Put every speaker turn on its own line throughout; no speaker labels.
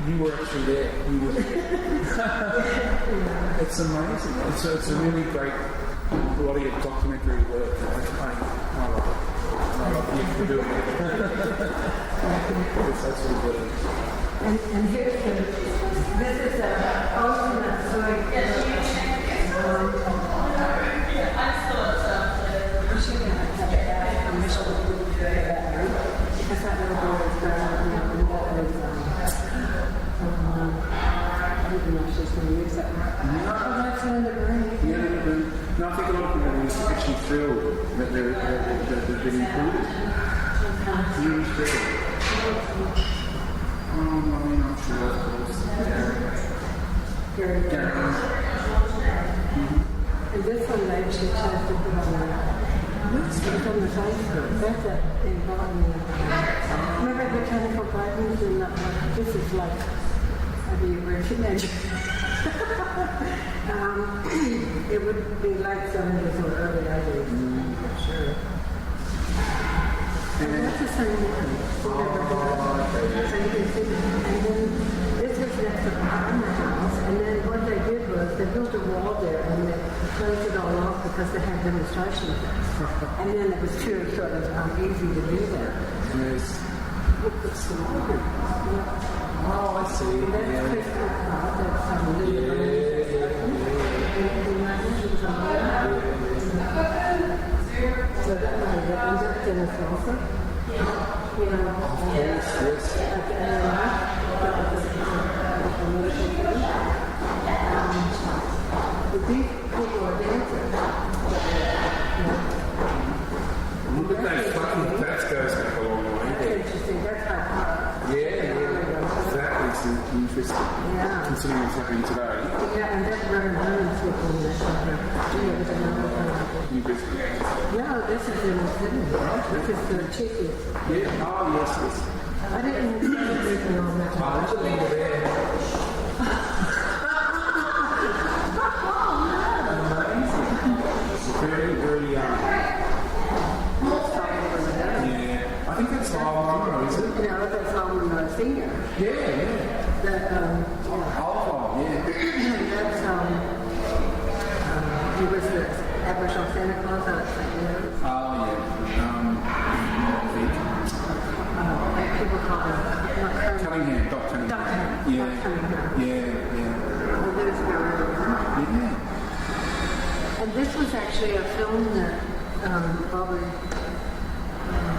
You were actually there. You were there. It's amazing. It's a really great body of documentary work. I love it. I love you for doing it. It's absolutely brilliant.
And here's this is an alternate story. Because that little boy was growing up now, and that was, I don't know if she's going to use that one. Oh, that's in the room.
Yeah, no, I think a lot of people are actually thrilled that they've been included. Really thrilled. I mean, I'm sure, of course.
Gary. And this one they actually chose to put on the Facebook. That's an environment. Remember botanical gardens and this is like, how do you recognize it? It would be like some of these early 80s, for sure. And that's the same one. So you can see, and then this was next to the house, and then what they did was they built a wall there and they closed it all off because they had demonstrations there. And then it was too sort of easy to do that.
Yes.
It's the water. Yeah.
Oh, I see.
And that's Christmas Park. That's so that might have ended up in a salsa. You know,
yes.
The deep people are dancing.
Look at that fucking, that goes back a long way.
That's interesting. That's how.
Exactly. It's interesting.
Yeah.
Considering what's happening today.
Yeah, and that's Raymond people in this one here.
New business.
No, this is in the city. This is the chicken.
Yeah. Oh, yes.
I didn't know anything on that.
There's a link there. Amazing. Very, very young. Yeah. I think that's Librarian, is it?
No, that's Librarian Senior.
Yeah.
That,
yeah.
That's, he was the Aboriginal Santa Claus out at St. Louis.
Oh, yeah.
People call him, not
Cunningham, Doc Cunningham.
Doc Cunningham.
Yeah.
Doc Cunningham.
Yeah.
Well, there's
Yeah.
and this was actually a film that Bobby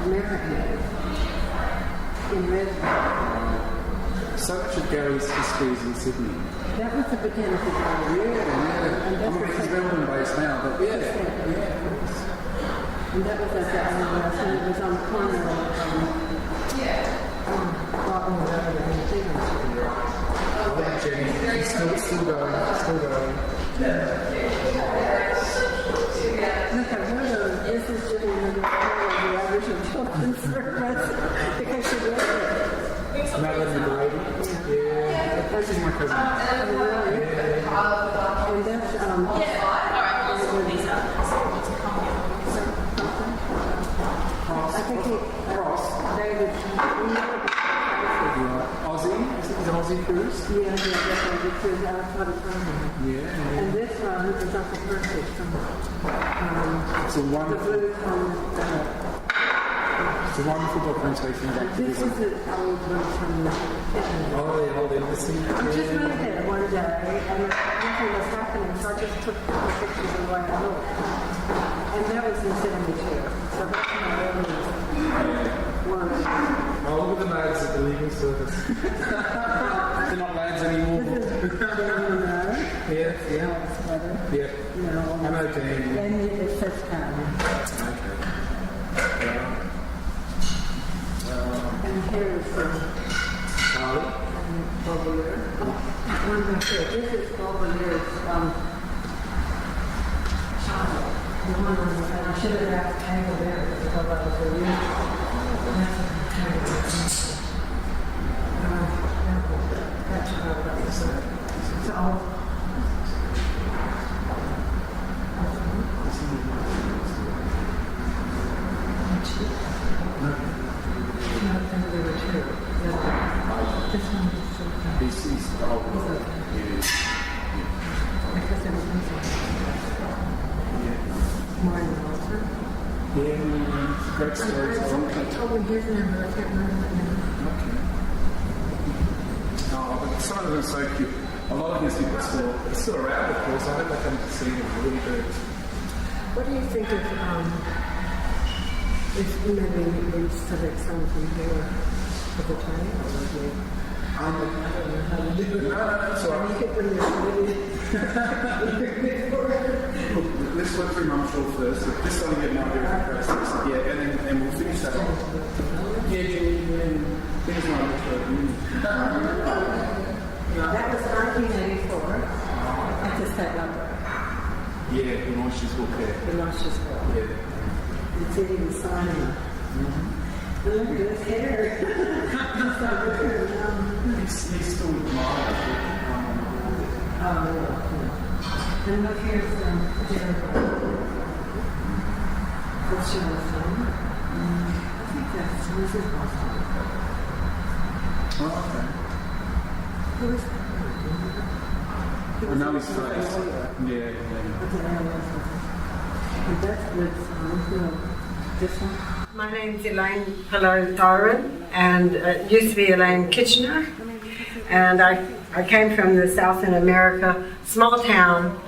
Merritt made in Redmond.
So much of Gary's history is in Sydney.
That was the botanical garden.
Yeah.
And that's
He's Melbourne based now, but yeah.
And that was at the and it was on the corner of Barton Road and Stevens Street.
I think Jenny, still going.
Look, I wonder if this is Jenny and the Aboriginal Children's Service because she lived there.
Madeline the lady. Yeah. This is my cousin.
Oh, really? Yeah. And that's, I think
Ross.
David,
Aussie? Is it an Aussie cruise?
Yeah, that's because I thought it from him.
Yeah.
And this one is off the Verge from
It's a
the
wonderful,
blue from
it's a wonderful documentation of
this
activism.
is an old one from the
Oh, the old embassy.
I just went there one day and nothing was happening, so I just took pictures of where I looked. And that was in 72. So that's my early one.
Oh, look at the lads at the legal service. They're not lads anymore.
This is
Yeah.
sweater.
Yeah.
No.
I know Dan.
And it says
Okay.
and here is
Charlie?
Bobolier. One back here. This is Bobolier's child. The one on the side. I should have asked Tangle there because I was a real. That's what I was. So
No.
This one is so good.
This is the whole
It's okay. Because everything's more in the water.
great stories.
Somebody told me his number, I can't remember that number.
Okay. Oh, but some of them are so cute. A lot of these people are still around, of course. I hope I come to see them really good.
What do you think of, if maybe we select some from here for the play, or would we? I don't know how to do it.
No, that's all right.
You could bring this with
Look, let's work through Mum's Shawl first. This one we get an idea of the process. Yeah, and we'll finish that off. Yeah, things like
That was 1984 at the State Library.
yeah, the Launches Book there.
The Luscious Book.
Yeah.
It's even signing. Look at his hair.
He's still with mine, I think.
And look, here's Jennifer. What's she on the phone? I think that's Mrs. Boston.
Oh, okay.
Who is that?
I know his face. Yeah.
That's good. This one?
My name's Elaine Pelot Syron, and it used to be Elaine Kitchener, and I came from the South in America, small town,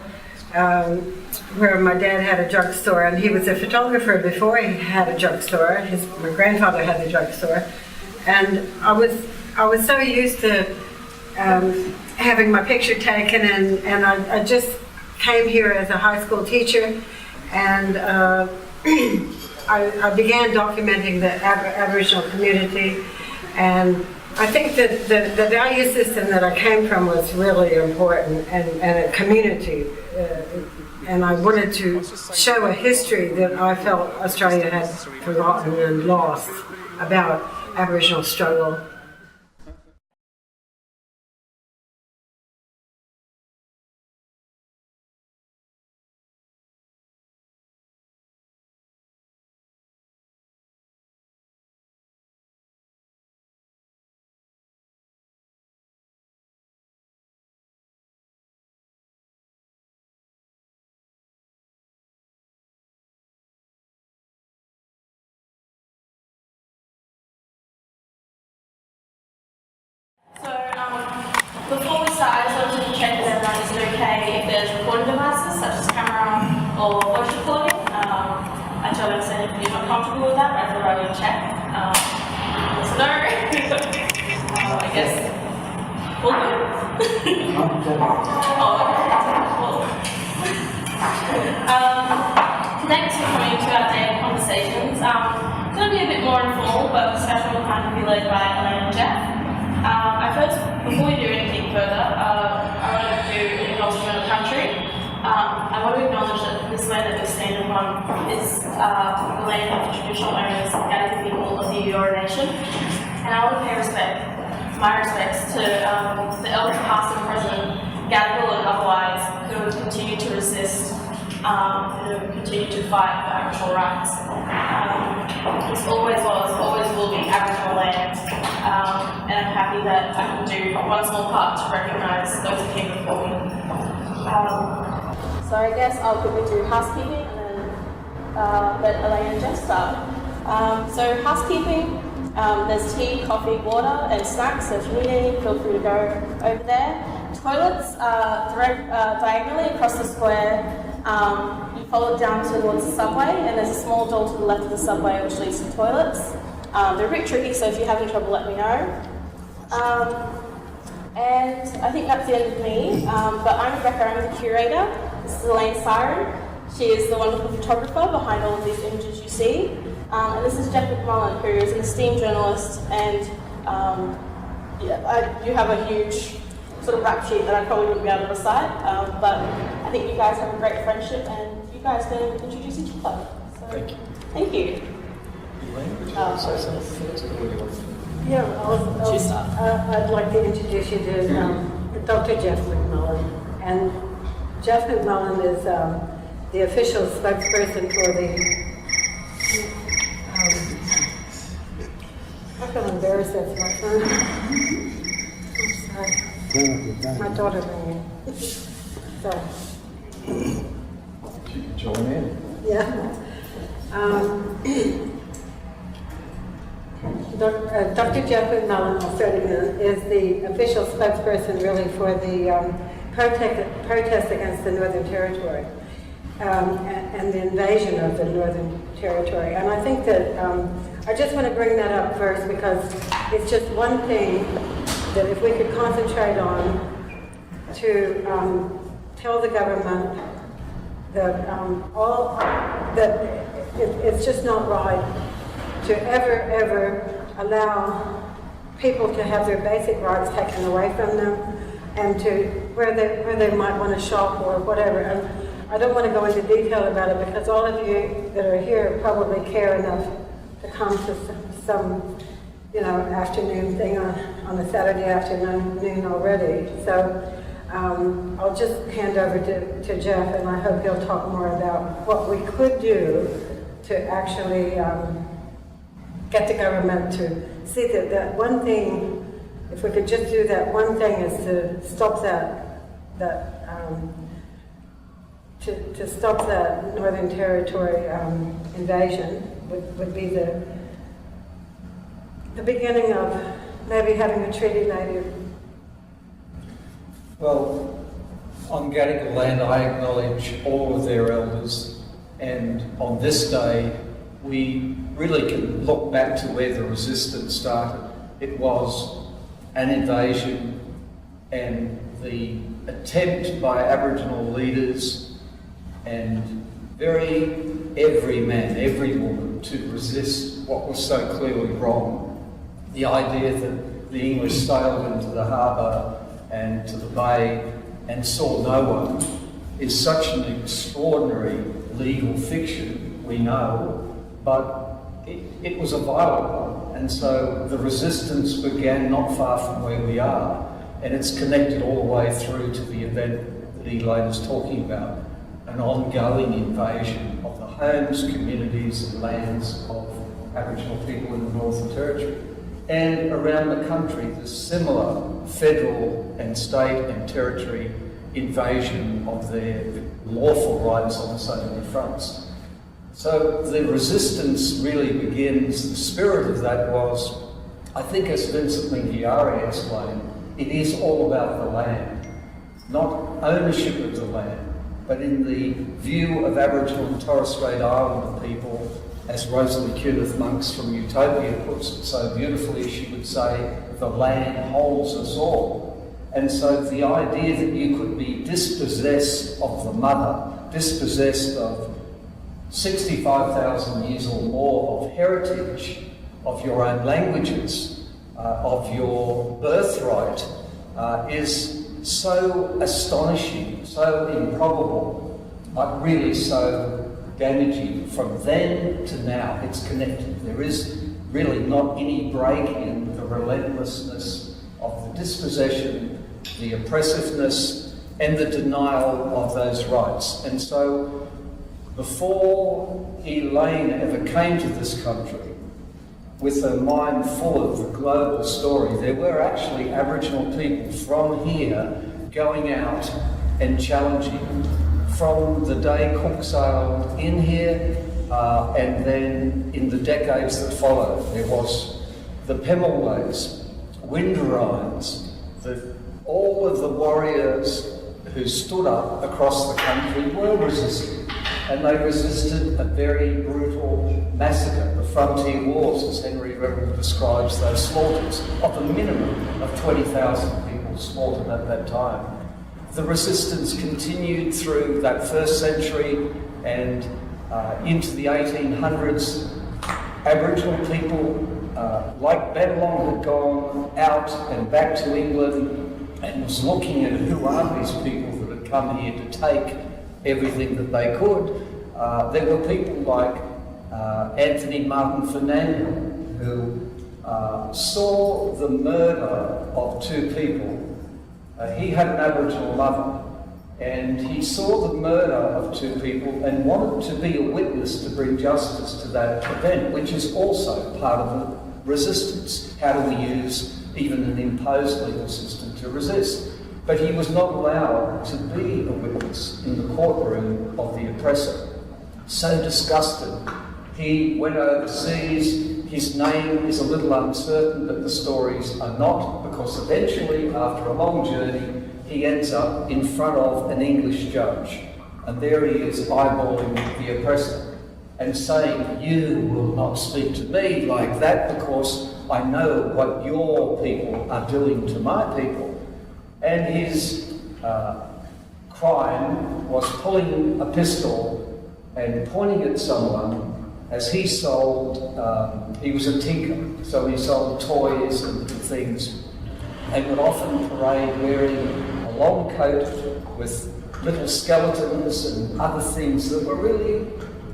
where my dad had a drugstore, and he was a photographer before he had a drugstore. My grandfather had a drugstore, and I was so used to having my picture taken, and I just came here as a high school teacher, and I began documenting the Aboriginal community, and I think that the value system that I came from was really important, and a community, and I wanted to show a history that I felt Australia had forgotten and lost about Aboriginal struggle.
Before we start, I just wanted to check that everyone is okay if there's recording devices such as camera or voice recording. I totally understand if you're not comfortable with that, but I thought I would check. So no. I guess all good. Thanks for coming to our day of conversations. It's going to be a bit more informal, but the discussion will kind of be led by Elaine and Jeff. Before we do anything further, I want to do an acknowledgement of country. I want to acknowledge that this land that we're standing on is the land of the traditional owners, Gadigal people of the Eora Nation. And I want to pay my respects to the elders past and present, Gadigal and otherwise, who have continued to resist and who have continued to fight for Aboriginal rights. It's always was, always will be Aboriginal land. And I'm happy that I can do one small part to recognise those who came before me. So I guess I'll quickly do housekeeping and then let Elaine and Jeff start. So housekeeping, there's tea, coffee, water and snacks, so if you need any, feel free to go over there. Toilets, diagonally across the square, you follow down towards the subway and there's a small door to the left of the subway which leads to toilets. They're a bit tricky, so if you have any trouble, let me know. And I think that's the end of me, but I'm Rebekah, I'm the curator. This is Elaine Syron. She is the wonderful photographer behind all of these images you see. And this is Jeff McMullen, who is an esteemed journalist, and you have a huge sort of rap sheet that I probably wouldn't be able to recite, but I think you guys have a great friendship, and you guys can introduce each other. So, thank you.
Yeah, I'd like to introduce you to Dr. Jeff McMullen. And Jeff McMullen is the official spokesperson for the... I feel embarrassed, that's my phone.
My daughter ringing. So,
She can join in.
yeah. Dr. Jeff McMullen, I'll start again, is the official spokesperson really for the protest against the Northern Territory and the invasion of the Northern Territory. And I think that I just want to bring that up first because it's just one thing that if we could concentrate on to tell the government that it's just not right to ever allow people to have their basic rights taken away from them and to where they might want to shop or whatever. And I don't want to go into detail about it because all of you that are here probably care enough to come to some afternoon thing on a Saturday afternoon already. So I'll just hand over to Jeff, and I hope he'll talk more about what we could do to actually get the government to see that one thing, if we could just do that one thing, is to stop to stop that Northern Territory invasion would be the beginning of maybe having a treaty later.
Well, on Gadigal land, I acknowledge all of their elders, and on this day, we really can look back to where the resistance started. It was an invasion and the attempt by Aboriginal leaders and every man, every woman to resist what was so clearly wrong. The idea that the English sailed into the harbour and to the bay and saw no one is such an extraordinary legal fiction, we know, but it was a violent one. And so the resistance began not far from where we are, and it's connected all the way through to the event that Elaine is talking about, an ongoing invasion of the homes, communities and lands of Aboriginal people in the Northern Territory. And around the country, there's similar federal and state and territory invasion of their lawful rights on so many fronts. So the resistance really begins, the spirit of that was, I think as Vincent Lingiari explained, it is all about the land, not ownership of the land, but in the view of Aboriginal and Torres Strait Islander people, as Rosalie Kenneth Monks from Utopia puts it so beautifully, she would say, the land holds us all. And so the idea that you could be dispossessed of the mother, dispossessed of 65,000 years or more of heritage, of your own languages, of your birthright, is so astonishing, so improbable, but really so damaging. From then to now, it's connected. There is really not any break in the relentlessness of the dispossession, the oppressiveness, and the denial of those rights. And so, before Elaine ever came to this country, with her mind full of the global story, there were actually Aboriginal people from here going out and challenging. From the day Cook sailed in here, and then in the decades that followed, there was the Pemulways, Windarines, all of the warriors who stood up across the country were resisting. And they resisted a very brutal massacre, the frontier wars, as Henry Rebekah describes those slaughters, of a minimum of 20,000 people slaughtered at that time. The resistance continued through that first century and into the 1800s. Aboriginal people like Bennelong had gone out and back to England and was looking at who are these people that had come here to take everything that they could. There were people like Anthony Martin Fernando, who saw the murder of two people. He had an Aboriginal mother, and he saw the murder of two people and wanted to be a witness to bring justice to that event, which is also part of the resistance. How do we use even an imposed legal system, to resist. But he was not allowed to be a witness in the courtroom of the oppressor. So disgusted, he went overseas. His name is a little uncertain, but the stories are not, because eventually, after a long journey, he ends up in front of an English judge. And there he is, eyeballing the oppressor and saying, "You will not speak to me like that because I know what your people are doing to my people." And his crime was pulling a pistol and pointing at someone as he sold, he was a tinker, so he sold toys and things, and would often parade wearing a long coat with little skeletons and other things that were really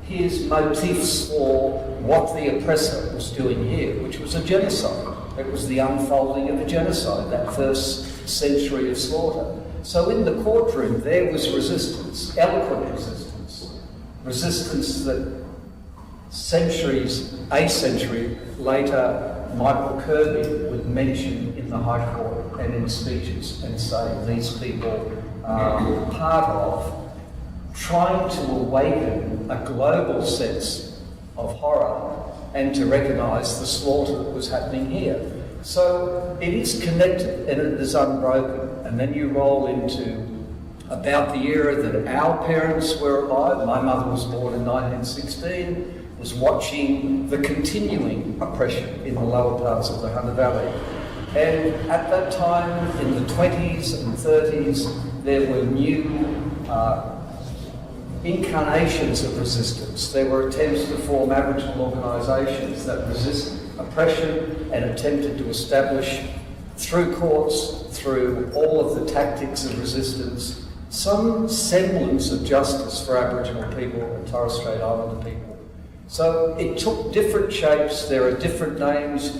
his motifs for what the oppressor was doing here, which was a genocide. It was the unfolding of a genocide, that first century of slaughter. So in the courtroom there was resistance, eloquent resistance that a century later Michael Kirby would mention in the High Court and in speeches and say these people are part of trying to awaken a global sense of horror and to recognise the slaughter that was happening here. So it is connected and it is unbroken. And then you roll into about the era that our parents were alive. My mother was born in 1916, was watching the continuing oppression in the lower parts of the Hunter Valley. And at that time, in the 20s and 30s, there were new incarnations of resistance. There were attempts to form Aboriginal organisations that resist oppression and attempted to establish, through courts, through all of the tactics of resistance, some semblance of justice for Aboriginal people and Torres Strait Islander people. So it took different shapes. There are different names.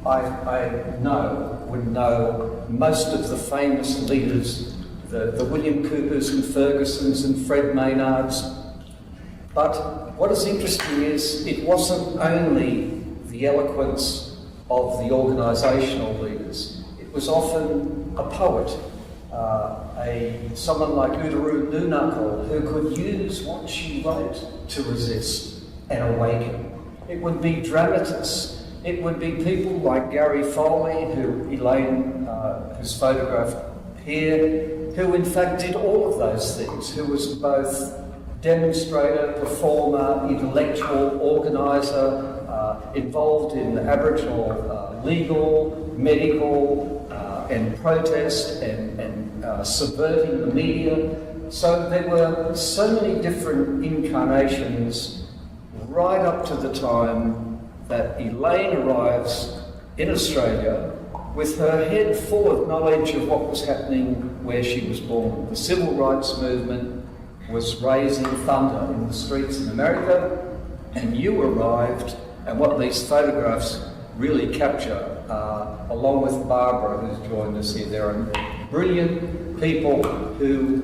I know, would know most of the famous leaders, the William Coopers and Fergusons and Fred Maynards. But what is interesting is it wasn't only the eloquence of the organisational leaders. It was often a poet, someone like Udaru Nunakal, who could use what she wrote to resist and awaken. It would be dramatists. It would be people like Gary Foley, who Elaine has photographed here, who in fact did all of those things, who was both demonstrator, performer, intellectual, organiser, involved in Aboriginal legal, medical, and protest and subverting the media. So there were so many different incarnations right up to the time that Elaine arrives in Australia with her head full of knowledge of what was happening where she was born. The civil rights movement was raising thunder in the streets in America, and you arrived, and what these photographs really capture, along with Barbara, who's joined us here. There are brilliant people who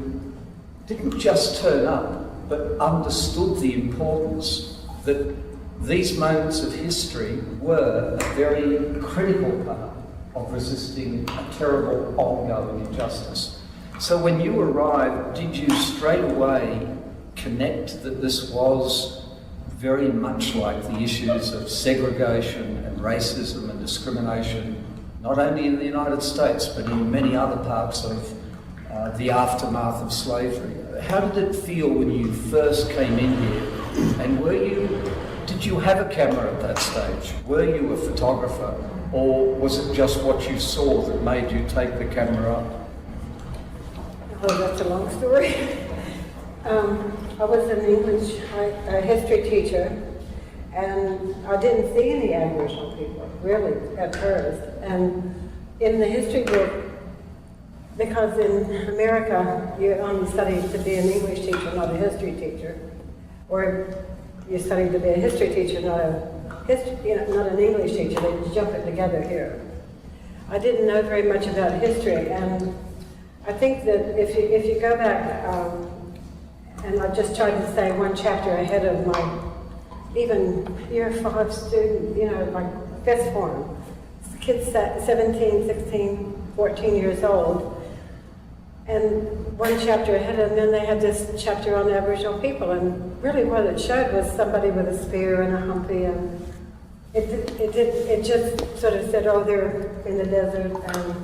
didn't just turn up, but understood the importance that these moments of history were a very critical part of resisting a terrible ongoing injustice. So when you arrived, did you straight away connect that this was very much like the issues of segregation and racism and discrimination, not only in the United States, but in many other parts of the aftermath of slavery? How did it feel when you first came in here? And did you have a camera at that stage? Were you a photographer? Or was it just what you saw that made you take the camera up?
Oh, that's a long story. I was an English history teacher, and I didn't see any Aboriginal people, really, at first. And in the history book, because in America, you only study to be an English teacher, not a history teacher. Or you study to be a history teacher, not an English teacher. They jump it together here. I didn't know very much about history, and I think that if you go back, and I just tried to stay one chapter ahead of my even year 5 student, like fifth form kids 17, 16, 14 years old, and one chapter ahead, and then they had this chapter on Aboriginal people, and really what it showed was somebody with a spear and a humpy, and it just sort of said, oh, they're in the desert, and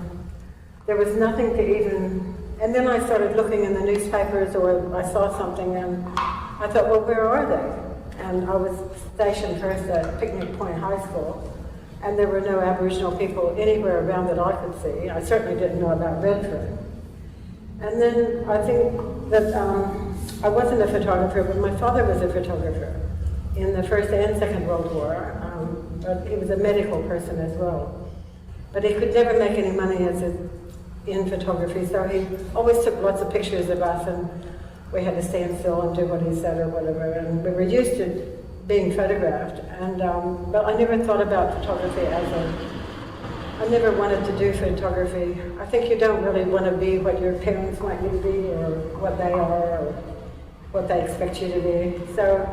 there was nothing to even, and then I started looking in the newspapers, or I saw something, and I thought, well, where are they? And I was stationed first at Picnic Point High School, and there were no Aboriginal people anywhere around that I could see. I certainly didn't know about Redfern. And then I think that I wasn't a photographer, but my father was a photographer in the First and Second World War. But he was a medical person as well. But he could never make any money in photography, so he always took lots of pictures of us, and we had to stand still and do what he said or whatever. And we were used to being photographed. And but I never thought about photography I never wanted to do photography. I think you don't really want to be what your parents want you to be, or what they are, or what they expect you to be. So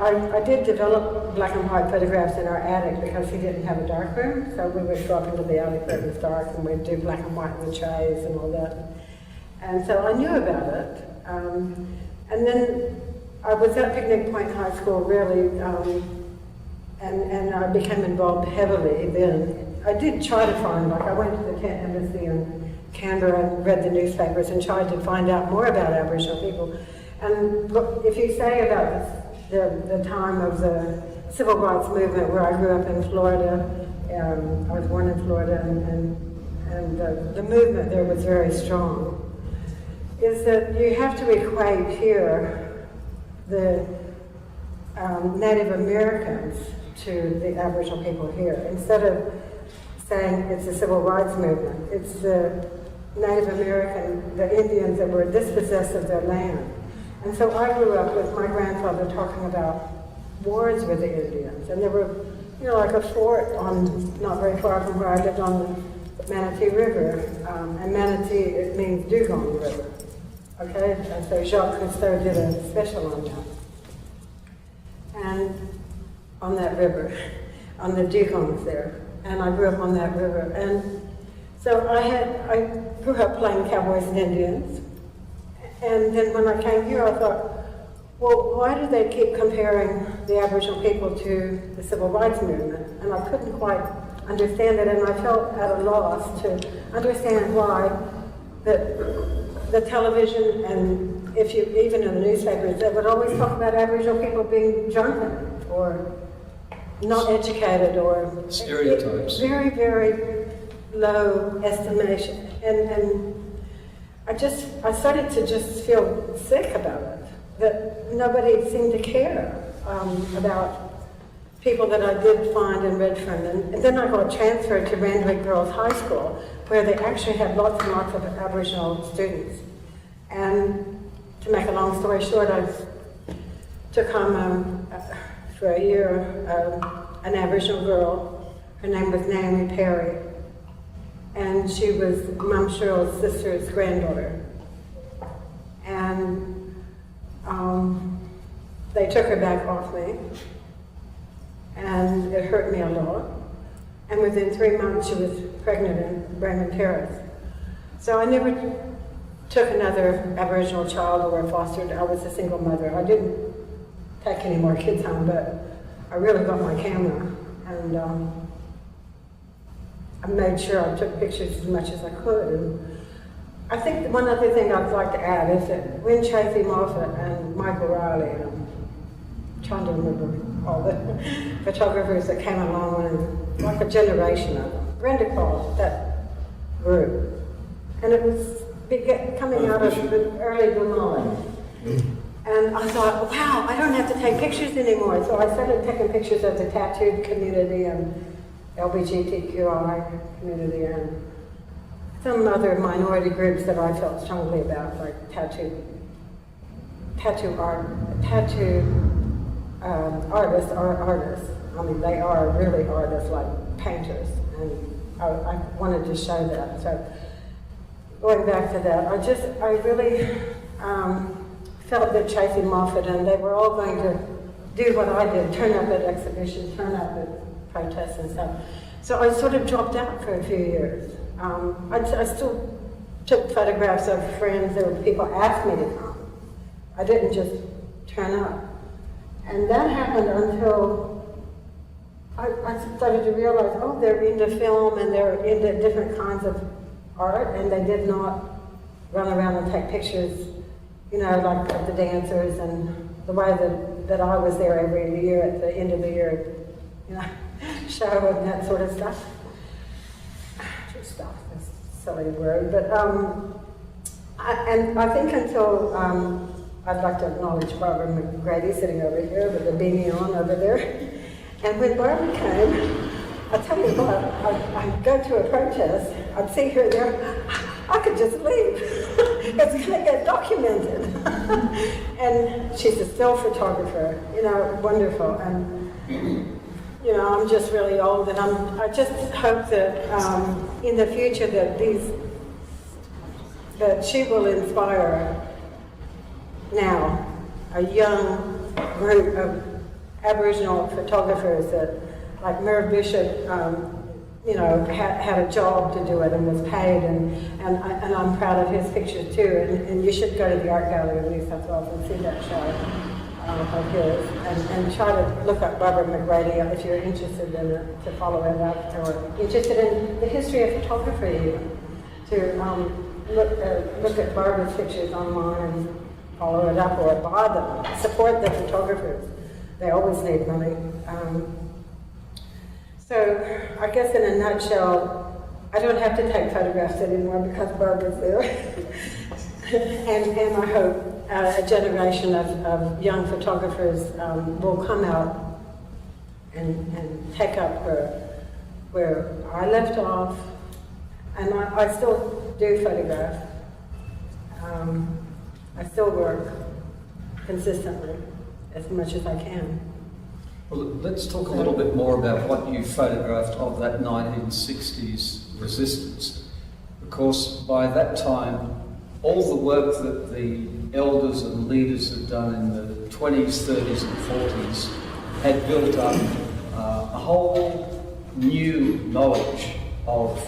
I did develop black and white photographs in our attic because he didn't have a dark room. So we would go up into the attic where it was dark, and we'd do black and white in the trays and all that. And so I knew about it. And then I was at Picnic Point High School really, and I became involved heavily then. I did try to find, like I went to the Kent Embassy in Canberra and read the newspapers and tried to find out more about Aboriginal people. And look, if you say about the time of the civil rights movement, where I grew up in Florida, I was born in Florida, and the movement there was very strong, is that you have to equate here the Native Americans to the Aboriginal people here. Instead of saying it's a civil rights movement, it's the Native American, the Indians that were dispossessed of their land. And so I grew up with my grandfather talking about wars with the Indians. And there were, like a fort not very far from where I lived on the Manatee River. And Manatee, it means Dugong River. Okay, and so Jacques Cousteau did a special on that. And on that river, on the Dugongs there. And I grew up on that river. And so I grew up playing cowboys and Indians. And then when I came here, I thought, well, why do they keep comparing the Aboriginal people to the civil rights movement? And I couldn't quite understand it, and I felt at a loss to understand why the television, and even in the newspapers, they would always talk about Aboriginal people being drunken or not educated, or
stereotypes.
Very, very low estimation. And I started to just feel sick about it, that nobody seemed to care about people that I did find in Redfern. And then I got transferred to Randwick Girls High School, where they actually had lots and lots of Aboriginal students. And to make a long story short, I took home for a year an Aboriginal girl. Her name was Naomi Perry, and she was Mum Cheryl's sister's granddaughter. And they took her back off me, and it hurt me a lot. And within 3 months, she was pregnant in Raymond Terrace. So I never took another Aboriginal child or fostered. I was a single mother. I didn't take any more kids home, but I really got my camera, and I made sure I took pictures as much as I could. And I think one other thing I'd like to add is that when Chafee Moffat and Michael Riley, and I'm trying to remember all the photographers that came along, and like a generation of them, Brenda called that group, and it was coming out of the early McMullen. And I thought, wow, I don't have to take pictures anymore. So I started taking pictures of the tattooed community and LGBTQI community and some other minority groups that I felt strongly about, like tattoo artists are artists. I mean, they are really artists, like painters. And I wanted to show that. So going back to that, I really felt that Chafee Moffat and they were all going to do what I did, turn up at exhibitions, turn up at protests and stuff. So I sort of dropped out for a few years. I still took photographs of friends or people asked me to come. I didn't just turn up. And that happened until I started to realize, oh, they're into film and they're into different kinds of art, and they did not run around and take pictures, like of the dancers and the way that I was there every year at the end of the year, show and that sort of stuff. Stuff, that's a silly word, but I think until I'd like to acknowledge Barbara McGrady sitting over here with the beanie on over there. And when Barbara came, I tell you what, I'd go to a protest, I'd see her there, I could just leave. It's going to get documented. And she's a still photographer, wonderful. And, I'm just really old, and I just hope that in the future that she will inspire now a young group of Aboriginal photographers that, like Merv Bishop, had a job to do it and was paid, and I'm proud of his pictures too. And you should go to the art gallery of New South Wales and see that show of his, and try to look up Barbara McGrady if you're interested in it, to follow it up, or interested in the history of photography even, to look at Barbara's pictures online and follow it up, or buy them, support the photographers. They always need money. So I guess in a nutshell, I don't have to take photographs anymore because Barbara's there. and I hope a generation of young photographers will come out and take up where I left off. And I still do photograph. I still work consistently as much as I can.
Well, let's talk a little bit more about what you photographed of that 1960s resistance. Of course, by that time, all the work that the elders and leaders had done in the 20s, 30s and 40s had built up a whole new knowledge of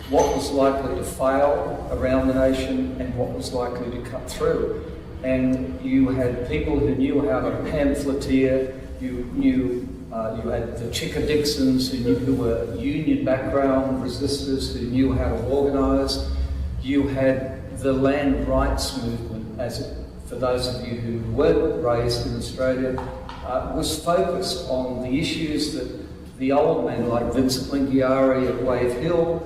what was likely to fail around the nation and what was likely to cut through. And you had people who knew how to pamphleteer. You had the Chicka-Dixons who were union background resistors who knew how to organise. You had the land rights movement, for those of you who weren't raised in Australia, was focused on the issues that the old men like Vincent Lingiari at Wave Hill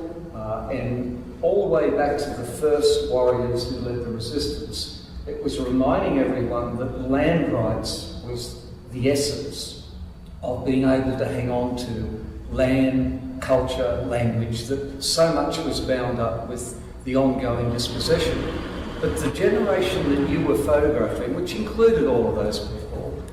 and all the way back to the first warriors who led the resistance. It was reminding everyone that land rights was the essence of being able to hang on to land, culture, language, that so much was bound up with the ongoing dispossession. But the generation that you were photographing, which included all of those people,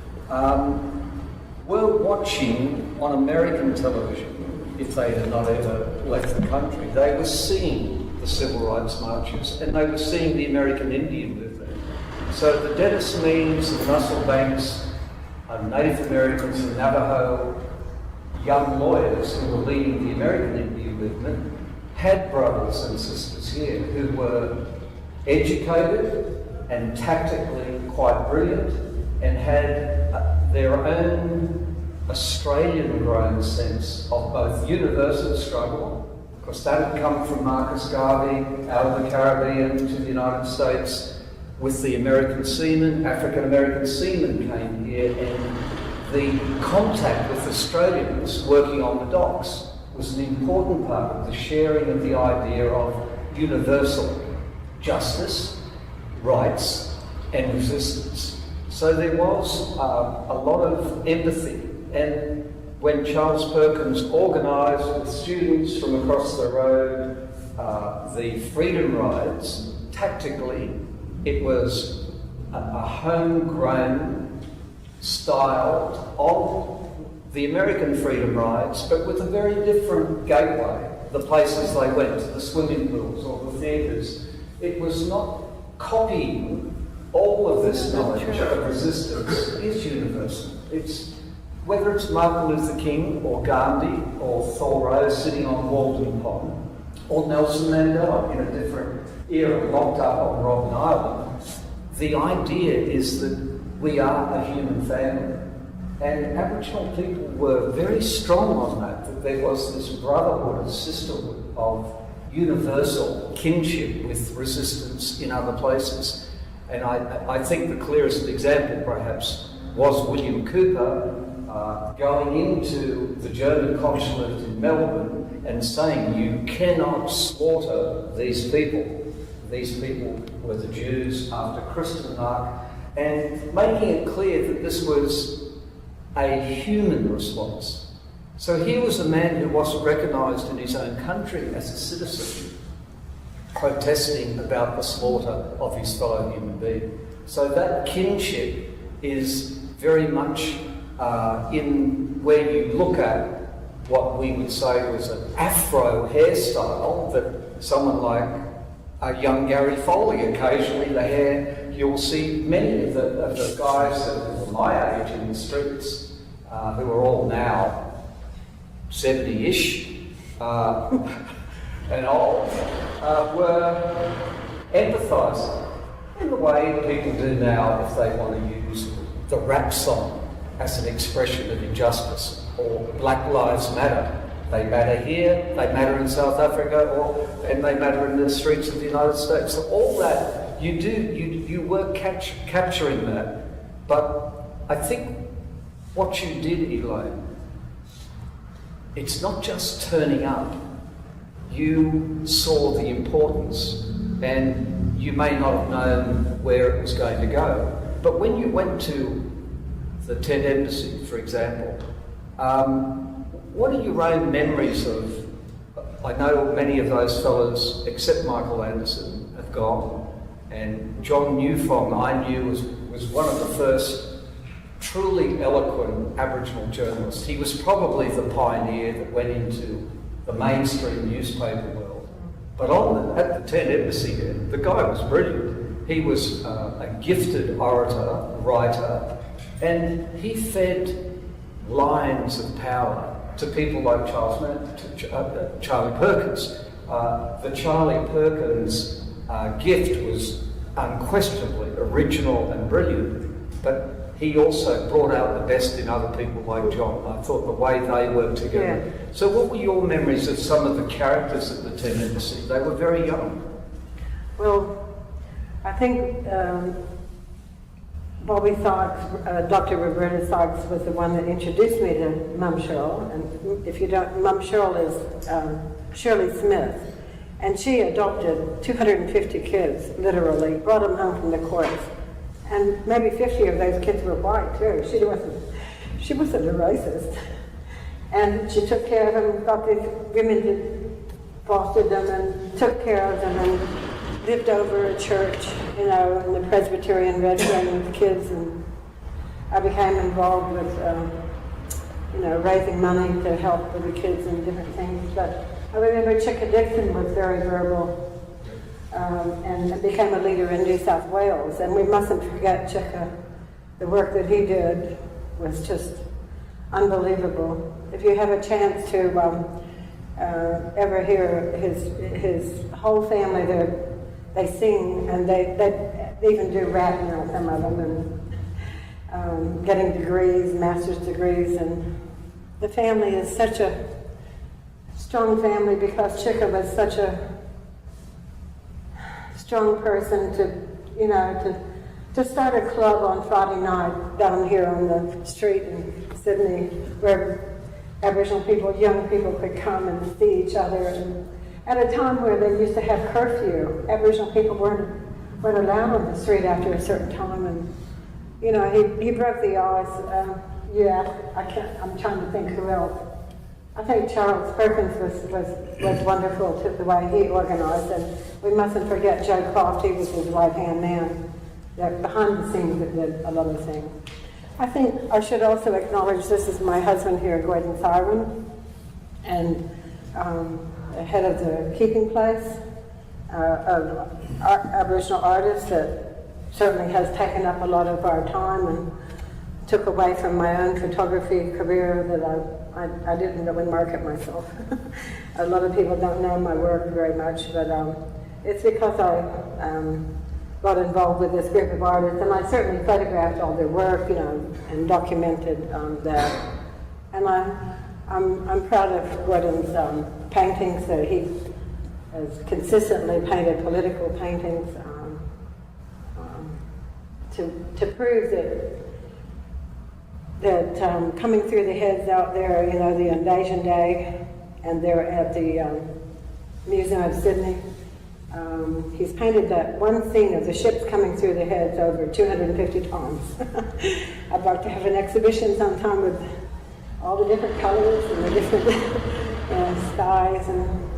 were watching on American television, if they had not ever left the country. They were seeing the civil rights marches, and they were seeing the American Indian movement. So the Dennis Means, the Russell Banks, Native Americans, the Navajo, young lawyers who were leading the American Indian movement had brothers and sisters here who were educated and tactically quite brilliant and had their own Australian-grown sense of both universal struggle. Of course, that had come from Marcus Garvey out of the Caribbean to the United States with the American seamen. African-American seamen came here, and the contact with Australians working on the docks was an important part of the sharing of the idea of universal justice, rights, and resistance. So there was a lot of empathy. And when Charles Perkins organised with students from across the road the freedom rides, tactically it was a homegrown style of the American freedom rides, but with a very different gateway. The places they went, the swimming pools or the theatres, it was not copying all of this knowledge of resistance is universal. whether it's Martin Luther King or Gandhi or Thoreau sitting on Walden Pond, or Nelson Mandela in a different era locked up on Robben Island, the idea is that we are a human family. And Aboriginal people were very strong on that there was this brotherhood and sisterhood of universal kinship with resistance in other places. And I think the clearest example perhaps was William Cooper going into the German consulate in Melbourne and saying, you cannot slaughter these people. These people were the Jews after Kristallnacht, and making it clear that this was a human response. So here was a man who wasn't recognised in his own country as a citizen, protesting about the slaughter of his fellow human being. So that kinship is very much in where you look at what we would say was an afro hairstyle that someone like a young Gary Foley, occasionally the hair, you'll see many of the guys that were my age in the streets, who are all now 70-ish and old, were empathising in the way people do now if they want to use the rap song as an expression of injustice, or Black Lives Matter. They matter here, they matter in South Africa, and they matter in the streets of the United States. So all that, you were capturing that. But I think what you did, Elaine, it's not just turning up. You saw the importance, and you may not have known where it was going to go. But when you went to the Tent Embassy, for example, what are your own memories of? I know many of those fellows, except Michael Anderson, have gone, and John Newfong, I knew, was one of the first truly eloquent Aboriginal journalists. He was probably the pioneer that went into the mainstream newspaper world. But at the Tent Embassy there, the guy was brilliant. He was a gifted orator, writer, and he fed lines of power to people like Charlie Perkins. The Charlie Perkins gift was unquestionably original and brilliant, but he also brought out the best in other people like John. I thought the way they worked together. Yeah. So what were your memories of some of the characters at the Tent Embassy? They were very young.
Well, I think Bobby Sykes, Dr. Roberta Sykes was the one that introduced me to Mum Cheryl. And if you don't, Mum Cheryl is Shirley Smith. And she adopted 250 kids, literally, brought them home from the courts. And maybe 50 of those kids were white too. She wasn't a racist. And she took care of them, got these women that fostered them and took care of them and lived over a church, in the Presbyterian Red Wing with kids. And I became involved with, raising money to help with the kids and different things. But I remember Chicka Dixon was very verbal. And became a leader in New South Wales. And we mustn't forget Chicka. The work that he did was just unbelievable. If you have a chance to ever hear his whole family, they sing, and they even do rap now, some of them, and getting degrees, master's degrees. And the family is such a strong family because Chicka was such a strong person to start a club on Friday night down here on the street in Sydney where Aboriginal people, young people could come and see each other. And at a time where they used to have curfew, Aboriginal people weren't allowed on the street after a certain time. And he broke the ice. I'm trying to think who else. I think Charles Perkins was wonderful to the way he organised, and we mustn't forget Joe Croft. He was his right-hand man, behind the scenes that did a lot of things. I think I should also acknowledge this is my husband here, Elaine Syron, and the head of the keeping place of Aboriginal artists that certainly has taken up a lot of our time and took away from my own photography career that I didn't really market myself. A lot of people don't know my work very much, but it's because I got involved with this group of artists, and I certainly photographed all their work, you know, and documented that. And I'm proud of Gordon's paintings. So he has consistently painted political paintings to prove that coming through the heads out there, you know, the Invasion Day, and they're at the Museum of Sydney. He's painted that one scene of the ships coming through the heads over 250 times. I'd like to have an exhibition sometime with all the different colors and the different skies, and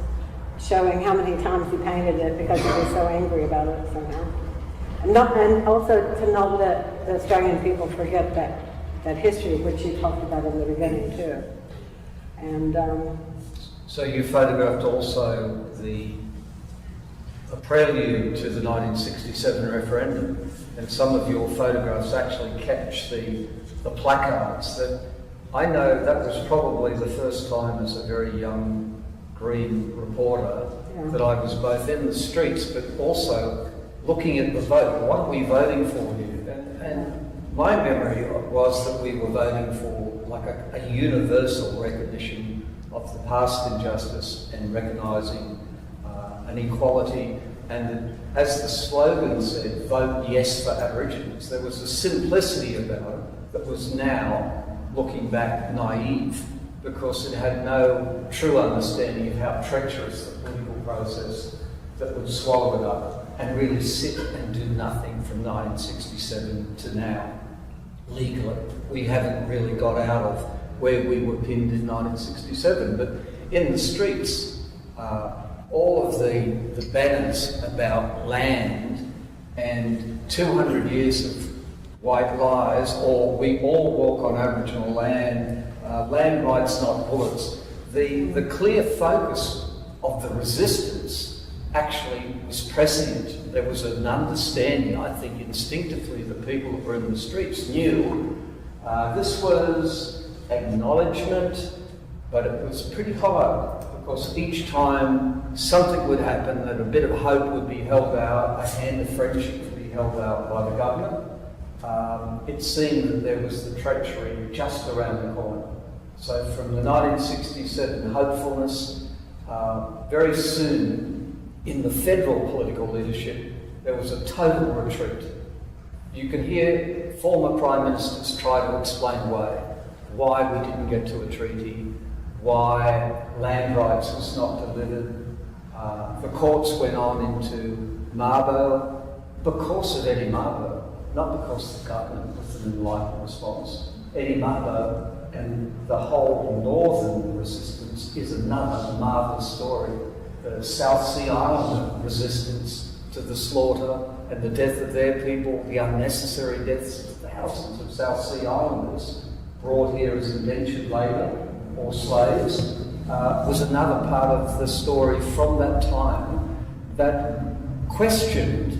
showing how many times he painted it, because he was so angry about it somehow. And also to not let the Australian people forget that history, which he talked about in the beginning too. And
so you photographed also the prelude to the 1967 referendum, and some of your photographs actually catch the placards. That I know that was probably the first time as a very young Green reporter that I was both in the streets but also looking at the vote. What are we voting for here? And my memory was that we were voting for like a universal recognition of the past injustice and recognising an equality. And as the slogan said, vote yes for Aboriginals, there was a simplicity about it that was now, looking back, naive, because it had no true understanding of how treacherous the political process that would swallow it up and really sit and do nothing from 1967 to now. Legally, we haven't really got out of where we were pinned in 1967, but in the streets, all of the banners about land and 200 years of white lies, or we all walk on Aboriginal land, land rights not bullets. The clear focus of the resistance actually was prescient. There was an understanding, I think instinctively, the people that were in the streets knew this was acknowledgement, but it was pretty hollow, because each time something would happen, that a bit of hope would be held out, a hand of friendship would be held out by the government. It seemed that there was the treachery just around the corner. So from the 1967 hopefulness, very soon in the federal political leadership, there was a total retreat. You can hear former Prime Ministers try to explain why we didn't get to a treaty, why land rights was not delivered. The courts went on into Mabo because of Eddie Mabo, not because the government was an enlightened response. Eddie Mabo and the whole northern resistance is another marvellous story. The South Sea Islander resistance to the slaughter and the death of their people, the unnecessary deaths of thousands of South Sea Islanders brought here as indentured labour or slaves, was another part of the story from that time that questioned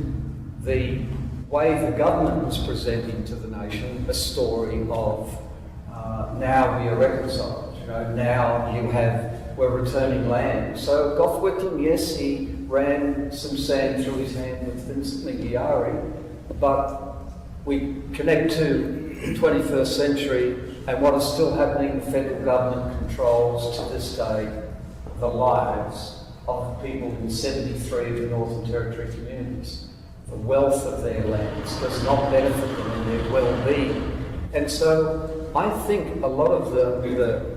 the way the government was presenting to the nation a story of now we are reconciled, you know, now we're returning land. So Gough Whitlam, yes, he ran some sand through his hand with Vincent Lingiari, but we connect to the 21st century and what is still happening. The federal government controls to this day the lives of people in 73 of the Northern Territory communities. The wealth of their lands does not benefit them in their well-being. And so I think a lot of the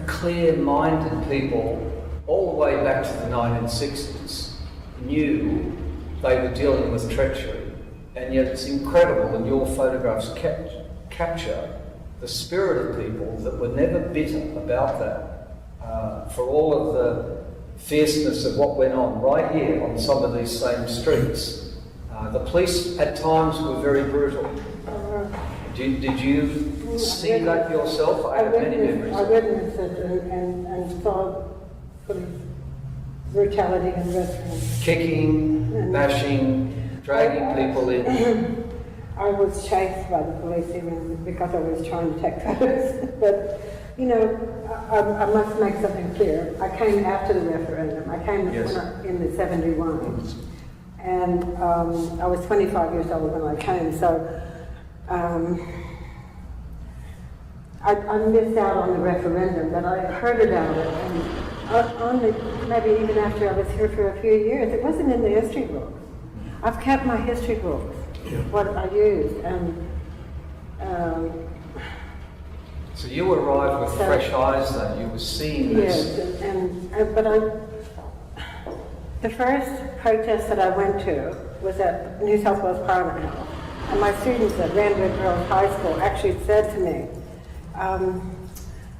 clear-minded people, all the way back to the 1960s, knew they were dealing with treachery. And yet it's incredible, and your photographs capture the spirit of people that were never bitter about that, for all of the fierceness of what went on right here on some of these same streets. The police at times were very brutal. Did you see that yourself? I have many memories.
I witnessed it and saw sort of brutality in restaurants.
Kicking, bashing, dragging people in.
I was chased by the police even because I was trying to take photos. But, you know, I must make something clear. I came after the referendum. I came in the 71. And I was 25 years old when I came. So I missed out on the referendum, but I heard about it. And only maybe even after I was here for a few years, it wasn't in the history books. I've kept my history books. What I used, and
so you arrived with fresh eyes then, you were seeing this.
Yes, but the first protest that I went to was at New South Wales Parliament House, and my students at Randwick Girls High School actually said to me,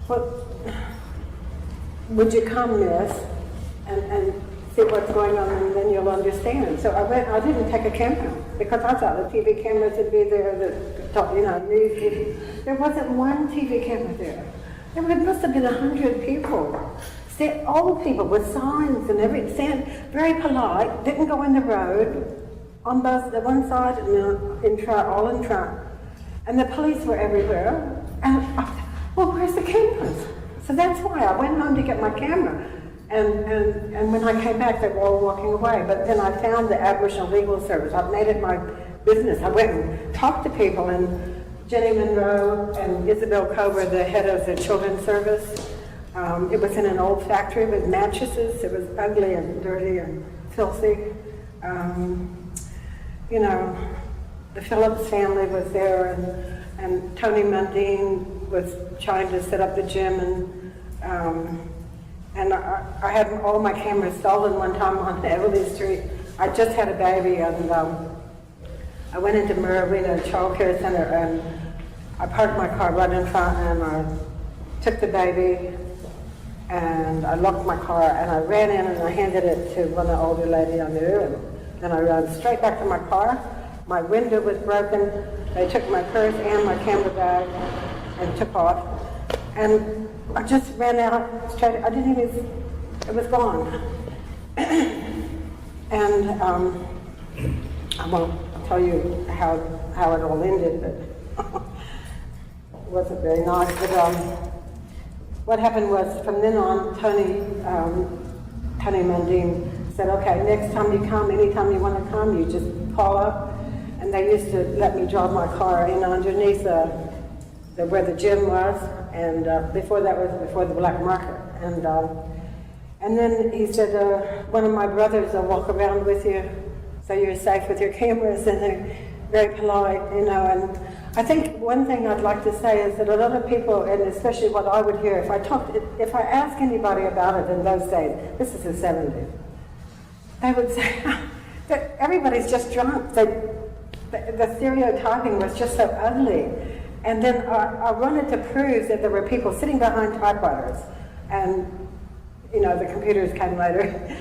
well, would you come, miss, and see what's going on, and then you'll understand. So I went. I didn't take a camera because I thought the TV cameras would be there. News TV. There wasn't one TV camera there. There must have been 100 people. Old people with signs and everything, very polite. Didn't go in the road, on both the one side and all in front. And the police were everywhere. And I thought, well, where's the cameras? So that's why I went home to get my camera. And when I came back, they were all walking away. But then I found the Aboriginal Legal Service. I've made it my business. I went and talked to people, and Jenny Monroe and Isabel Coe were the head of the Children's Service. It was in an old factory with mattresses. It was ugly and dirty and filthy. The Phillips family was there, and Tony Mundine was trying to set up the gym, and I had all my cameras stolen one time on Everly Street. I just had a baby, and I went into Moree Child Care Center, and I parked my car right in front, and I took the baby, and I locked my car, and I ran in, and I handed it to one of the older lady I knew, and then I ran straight back to my car. My window was broken. They took my purse and my camera bag and took off. And I just ran out straight. I didn't even, it was gone. And I won't tell you how it all ended, but it wasn't very nice. But what happened was, from then on, Tony Mundine said, okay, next time you come, anytime you want to come, you just call up. And they used to let me drive my car in underneath where the gym was, and before that was before the black market. And then he said, one of my brothers will walk around with you, so you're safe with your cameras, and they're very polite, And I think one thing I'd like to say is that a lot of people, and especially what I would hear, if I ask anybody about it in those days, this is the 70s, they would say that everybody's just drunk. The stereotyping was just so ugly. And then I wanted to prove that there were people sitting behind typewriters, and the computers came later.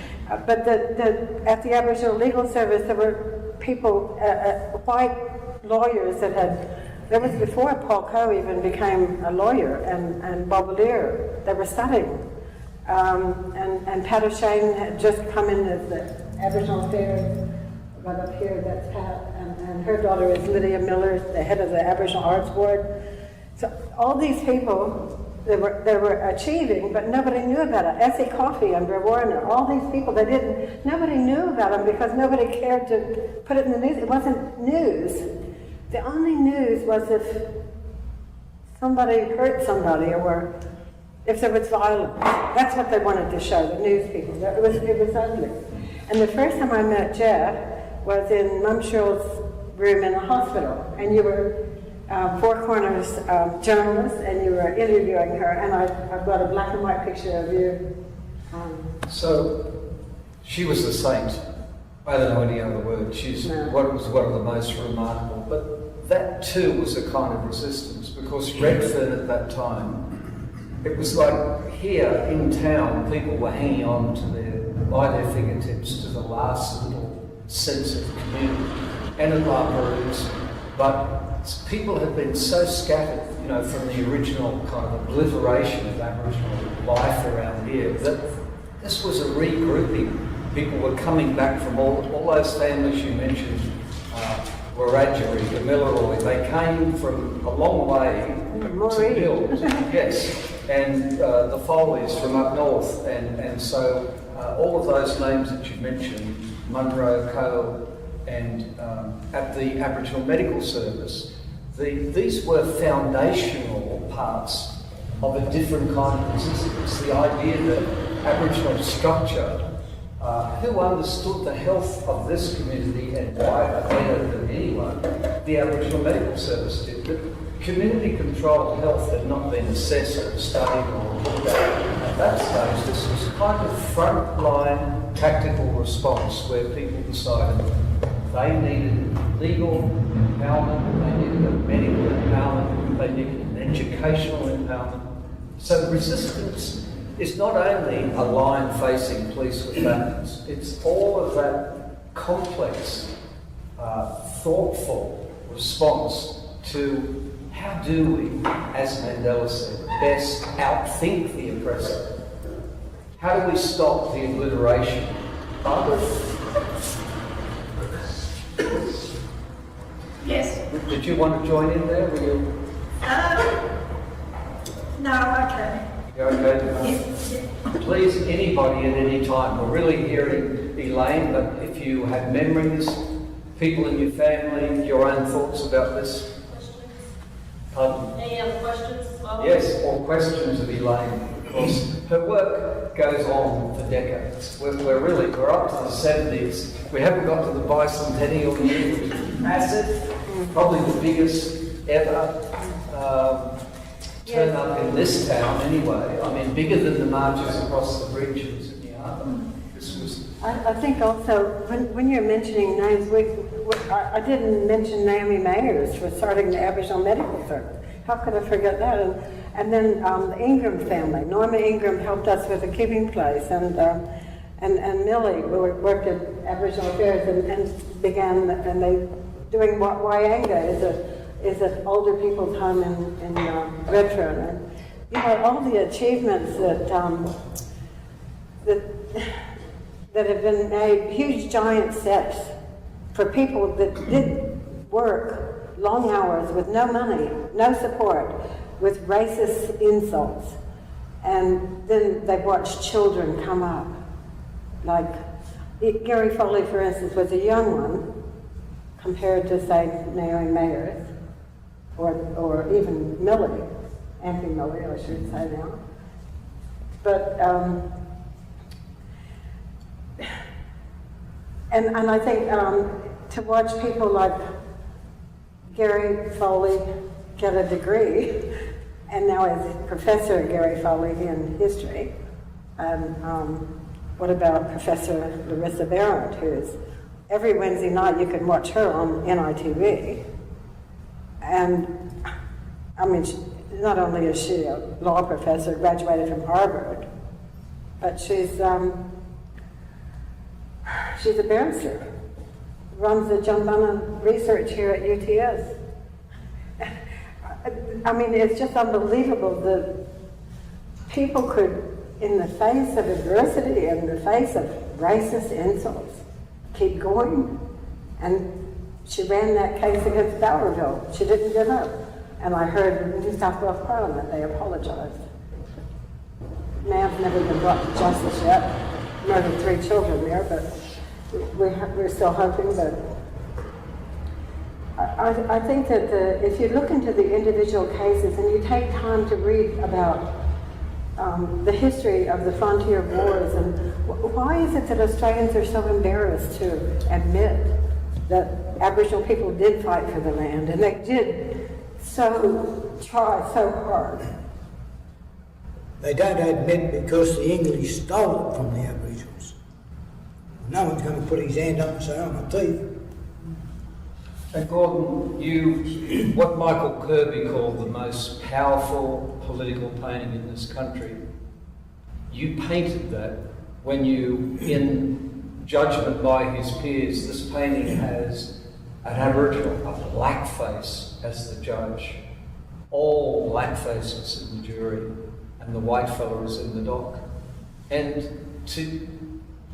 But at the Aboriginal Legal Service, there were people, white lawyers that was before Paul Coe even became a lawyer, and Bob Lear, they were studying. And Pat O'Shane had just come in as the Aboriginal Affairs, right up here, that's Pat, and her daughter is Lydia Miller, the head of the Aboriginal Arts Board. So all these people, they were achieving, but nobody knew about it. Essie Coffey and Brewarner, all these people, nobody knew about them because nobody cared to put it in the news. It wasn't news. The only news was if somebody hurt somebody or if there was violence. That's what they wanted to show, the news people. It was ugly. And the first time I met Jeff was in Mum Shirl's room in a hospital, and you were Four Corners journalist, and you were interviewing her, and I've got a black and white picture of you.
So she was a saint. I don't know any other word. What was one of the most remarkable. But that too was a kind of resistance, because Redfern at that time, it was like here in town, people were hanging on by their fingertips to the last little sense of community, and at Librarians, but people had been so scattered, from the original kind of obliteration of Aboriginal life around here, that this was a regrouping. People were coming back from all those families you mentioned, Wiradjuri, Gamilaroi, they came from a long way
Moree.
to build. Yes, and the Foleys from up north, and so all of those names that you mentioned, Munro, Co, and at the Aboriginal Medical Service, these were foundational parts of a different kind of resistance. The idea that Aboriginal structure, who understood the health of this community and why better than anyone, the Aboriginal Medical Service did. But community-controlled health had not been assessed or studied or looked at that stage. This was kind of front-line tactical response where people decided they needed legal empowerment, they needed a medical empowerment, they needed an educational empowerment. So resistance is not only a line facing police with batons, it's all of that complex, thoughtful response to how do we, as Mandela said, best outthink the oppressor? How do we stop the obliteration?
Yes.
Did you want to join in there? Were you?
No, okay.
You're okay? Please, anybody at any time. We're really hearing Elaine, but if you have memories, people in your family, your own thoughts about this. Pardon?
Any other questions as well?
Yes, or questions of Elaine, because her work goes on for decades. We're up to the 70s. We haven't got to the bicentennial year, which is massive, probably the biggest ever turn up in this town anyway. I mean, bigger than the marches across the bridges in the Arbour. This was...
I think also, when you're mentioning names, I didn't mention Naomi Mayers for starting the Aboriginal Medical Service. How could I forget that? And then the Ingram family. Norma Ingram helped us with the keeping place, and Millie worked at Aboriginal Affairs and began, and they doing Wyanga is an older people's home in Redfern. And you know, all the achievements that have been made, huge giant steps for people that did work long hours with no money, no support, with racist insults. And then they've watched children come up. Like Gary Foley, for instance, was a young one compared to, say, Naomi Mayers, or even Millie, Auntie Millie, I should say now. But, and I think to watch people like Gary Foley get a degree, and now as Professor Gary Foley in history, and what about Professor Larissa Barrett, who is, every Wednesday night you can watch her on NITV. And I mean, not only is she a law professor, graduated from Harvard, but she's a barrister, runs the John Bunnan research here at UTS. I mean, it's just unbelievable that people could, in the face of adversity, in the face of racist insults, keep going. And she ran that case against Bowerville. She didn't give up. And I heard in New South Wales Parliament they apologized. Man's never been brought to justice yet. Murdered 3 children there, but we're still hoping. But I think that if you look into the individual cases and you take time to read about the history of the frontier wars, and why is it that Australians are so embarrassed to admit that Aboriginal people did fight for the land, and they did try so hard?
They don't admit because the English stole it from the Aboriginals. No one's going to put his hand up and say, I'm a thief.
And Gordon, what Michael Kirby called the most powerful political painting in this country, you painted that when you, in judgment by his peers, this painting has an Aboriginal, a blackface as the judge, all black faces in the jury, and the white fella is in the dock. And to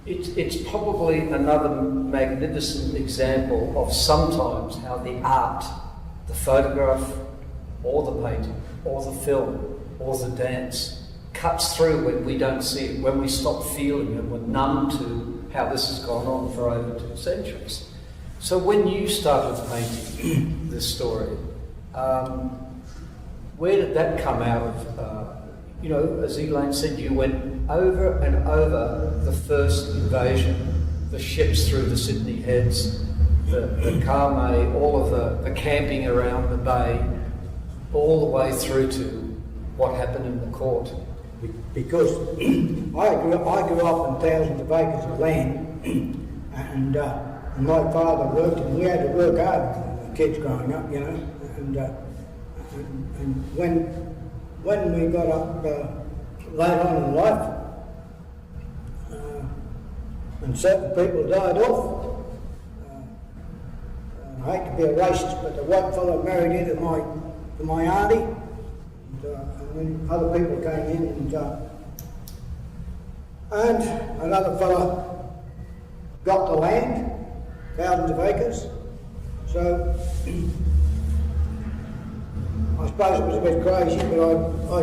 it's probably another magnificent example of sometimes how the art, the photograph, or the painting, or the film, or the dance, cuts through when we don't see it, when we stop feeling it, we're numb to how this has gone on for over 2 centuries. So when you started painting this story, where did that come out of? You know, as Elaine said, you went over and over the first invasion, the ships through the Sydney Heads, the Kame, all of the camping around the bay, all the way through to what happened in the court.
Because I grew up on thousands of acres of land, and my father worked, and we had to work hard, the kids growing up, you know, and when we got up later on in life, and certain people died off, I hate to be a racist, but the white fellow married into my auntie, and then other people came in, and another fellow got the land, thousands of acres. So I suppose it was a bit crazy, but I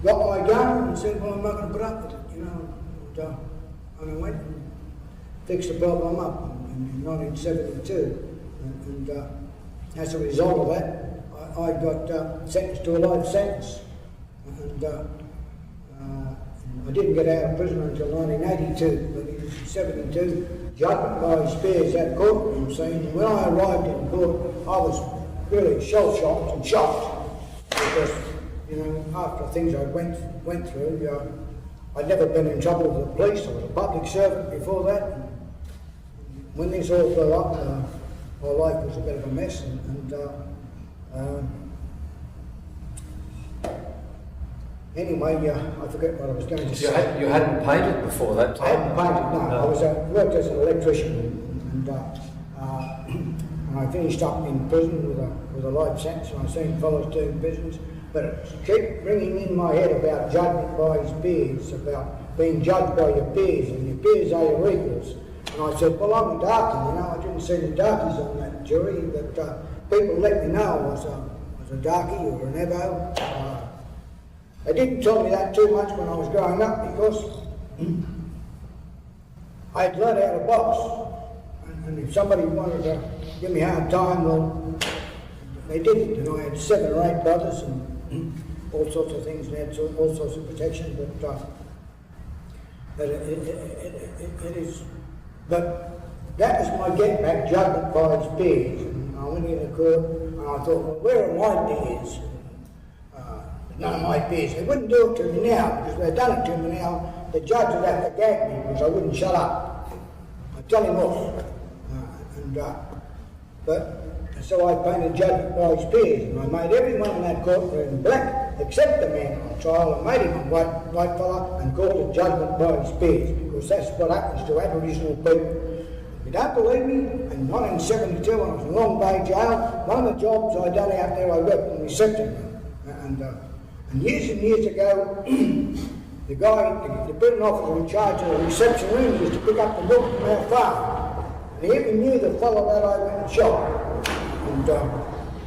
got my gun and said, well, I'm not going to put up with it, you know. And I went and fixed the problem up in 1972. And as a result of that, I got sentenced to a life sentence. And I didn't get out of prison until 1982, but in 72, judgment by Spears at courtroom scene. And when I arrived in court, I was really shell-shocked and shocked because, you know, after things I went through, I'd never been in trouble with the police. I was a public servant before that. And when this all blew up, my life was a bit of a mess. Anyway, I forget what I was going to say.
You hadn't painted before that time?
I hadn't painted, no. I was worked as an electrician, and I finished up in prison with a life sentence, and I've seen fellows doing business. But it kept ringing in my head about judgment by his peers, about being judged by your peers, and your peers are your equals. And I said, well, I'm a darkie, you know, I didn't see the darkies on that jury, but people let me know I was a darkie or an Ebo. They didn't tell me that too much when I was growing up because I had learned how to box. And if somebody wanted to give me a hard time, well, they didn't. And I had 7 or 8 brothers and all sorts of things, and had all sorts of protection. But it is. But that was my get back judgment by his peers. And I went into court and I thought, well, where are my peers? None of my peers. They wouldn't do it to me now, because if they'd done it to me now, the judge would have to gag me because I wouldn't shut up. I'd tell him off. So I painted judgment by his peers, and I made everyone in that courtroom black, except the man on trial. I made him a white fella and called it judgment by his peers, because that's what happens to Aboriginal people. If you don't believe me, in 1972 when I was in Long Bay Jail, one of the jobs I done out there, I worked in the reception room. And years ago, the prison officer in charge of the reception room used to pick up the milk from our farm. And he even knew the fellow that I went and shot. And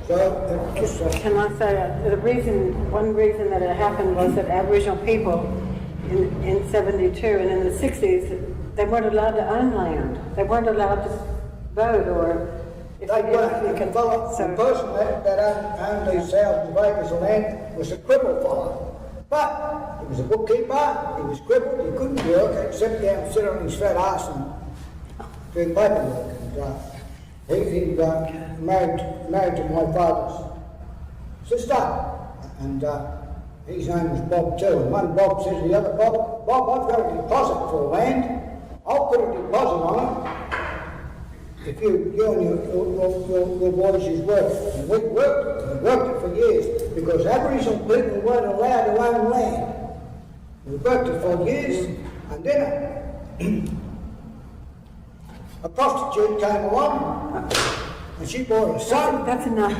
Can I say one reason that it happened was that Aboriginal people in 72 and in the 60s, they weren't allowed to own land. They weren't allowed to vote or...
The person that owned these thousands of acres of land was a crippled fellow. But he was a bookkeeper, he was crippled, he couldn't work except down and sit on his fat ass and do paperwork. And he married to my father's sister, and his name was Bob too. And one Bob says to the other, Bob, I've got a deposit for land. I'll put a deposit on it. If you and your boys use work. And we worked it for years, because Aboriginal people weren't allowed to own land. We worked it for years, and then a prostitute came along, and she bought a son.
That's enough.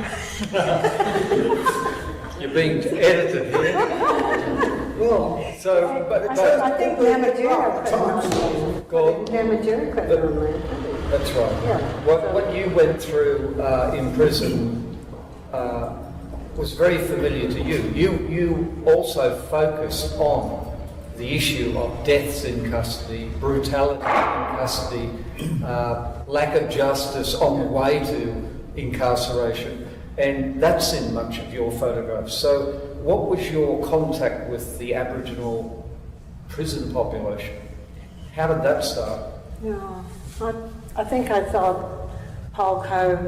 You're being edited here.
Well,
So,
I think Namatjira
times.
could on land.
that's right.
Yeah.
What you went through in prison was very familiar to you. You also focused on the issue of deaths in custody, brutality in custody, lack of justice on the way to incarceration, and that's in much of your photographs. So what was your contact with the Aboriginal prison population? How did that start?
Yeah, I think I saw Paul Cove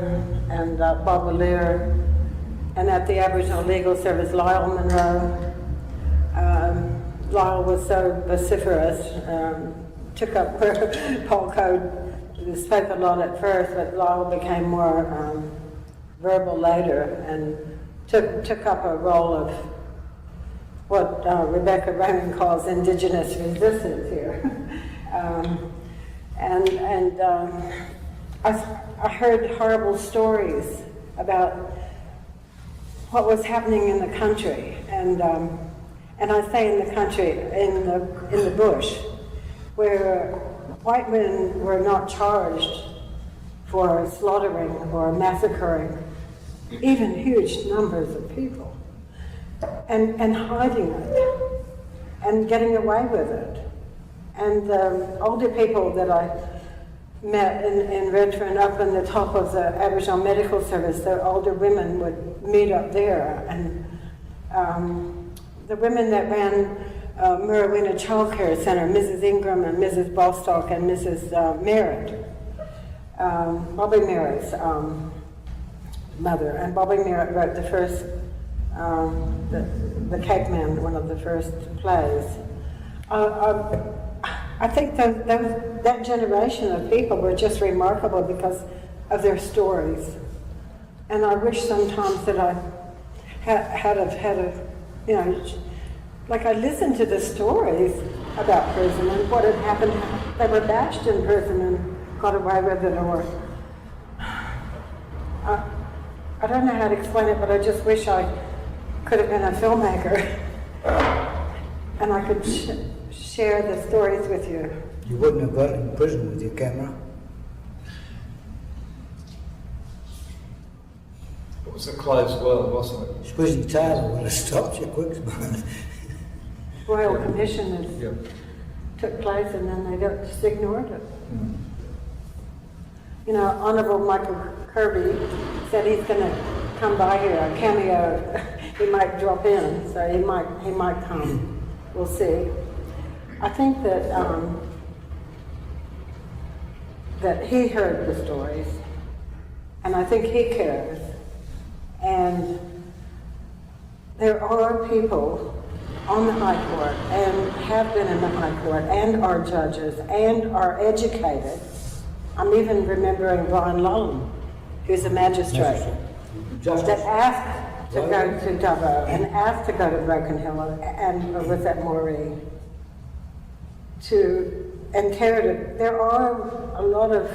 and Bob Lear, and at the Aboriginal Legal Service, Lyle Monroe. Lyle was so vociferous, took up where Paul Cove spoke a lot at first, but Lyle became more verbal later and took up a role of what Rebekah Raymond calls Indigenous resistance here. I heard horrible stories about what was happening in the country, and I say in the country, in the bush, where white men were not charged for slaughtering or massacring even huge numbers of people, and hiding it, and getting away with it. And the older people that I met in Redfern, up on the top of the Aboriginal Medical Service, the older women would meet up there, and the women that ran Murawina Childcare Centre, Mrs. Ingram and Mrs. Bostock and Mrs. Merritt, Bobby Merritt's mother, and Bobby Merritt wrote the first, the Cape Man, one of the first plays. I think that generation of people were just remarkable because of their stories, and I wish sometimes that I had a you know, like I listened to the stories about prison and what had happened. They were bashed in prison and got away with it, or I don't know how to explain it, but I just wish I could have been a filmmaker and I could share the stories with you.
You wouldn't have got in prison with your camera.
It was a closed world, wasn't it?
Squizzy Taylor would have stopped you quick.
Royal Commission
Yeah.
took place and then they just ignored it. You know, Honourable Michael Kirby said he's going to come by here, a cameo. He might drop in, so he might come. We'll see. I think that that he heard the stories, and I think he cares. And there are people on the High Court, and have been in the High Court, and are judges, and are educated. I'm even remembering Brian Lullen, who's a magistrate, that asked to go to Dubbo, and asked to go to Broken Hill, and was at Moree, to interrogate. There are a lot of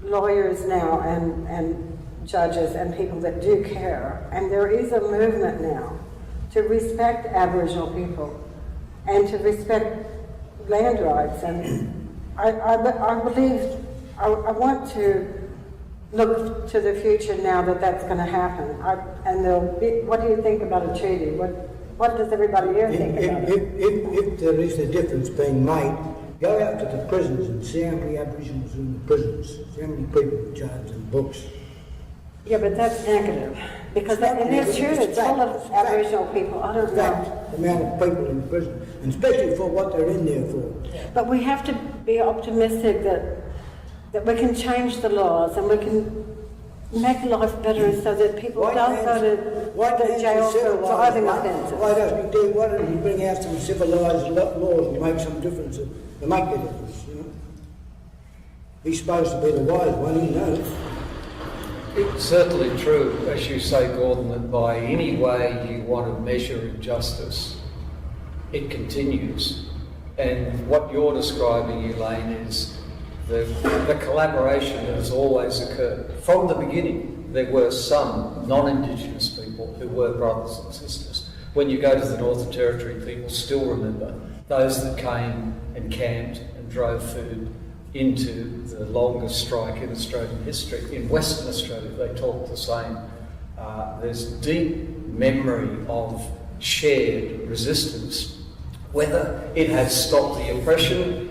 lawyers now, and judges, and people that do care, and there is a movement now to respect Aboriginal people and to respect land rights. And I believe, I want to look to the future now that that's going to happen. And there'll be, what do you think about a treaty? What does everybody here think about it?
If there is a difference being made, go out to the prisons and see how many Aboriginals are in the prisons, see how many people are charged in books.
Yeah, but that's negative. Because it's true, it's full of Aboriginal people. I don't know.
The amount of people in prison, and especially for what they're in there for.
But we have to be optimistic that we can change the laws and we can make life better so that people don't go to jail for driving offences.
Why doesn't he bring out some civilised laws and make some difference, to make a difference, you know? He's supposed to be the wise one, he knows.
It's certainly true, as you say, Gordon, that by any way you want to measure injustice, it continues. And what you're describing, Elaine, is the collaboration that has always occurred. From the beginning, there were some non-Indigenous people who were brothers and sisters, When you go to the Northern Territory, people still remember those that came and camped and drove food into the longest strike in Australian history. In Western Australia, they talk the same. There's deep memory of shared resistance, whether it has stopped the oppression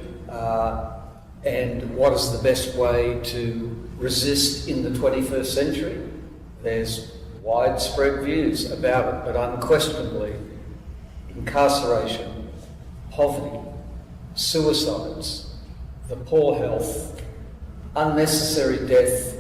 and what is the best way to resist in the 21st century. There's widespread views about it, but unquestionably, incarceration, poverty, suicides, the poor health, unnecessary death,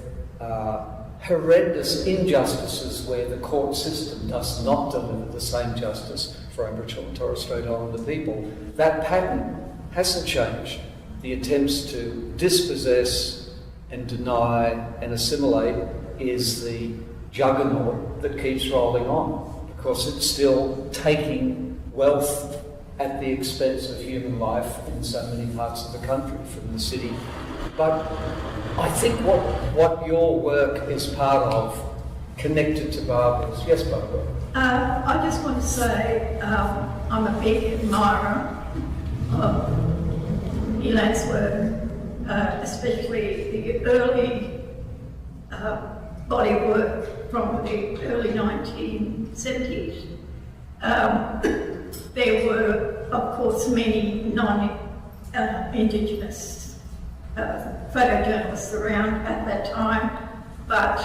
horrendous injustices where the court system does not deliver the same justice for Aboriginal and Torres Strait Islander people. That pattern hasn't changed. The attempts to dispossess and deny and assimilate is the juggernaut that keeps rolling on, because it's still taking wealth at the expense of human life in so many parts of the country, from the city. But I think what your work is part of, connected to Barbara's. Yes, Barbara?
I just want to say I'm a big admirer of Elaine's work, especially the early body of work from the early 1970s. There were, of course, many non-Indigenous photojournalists around at that time, but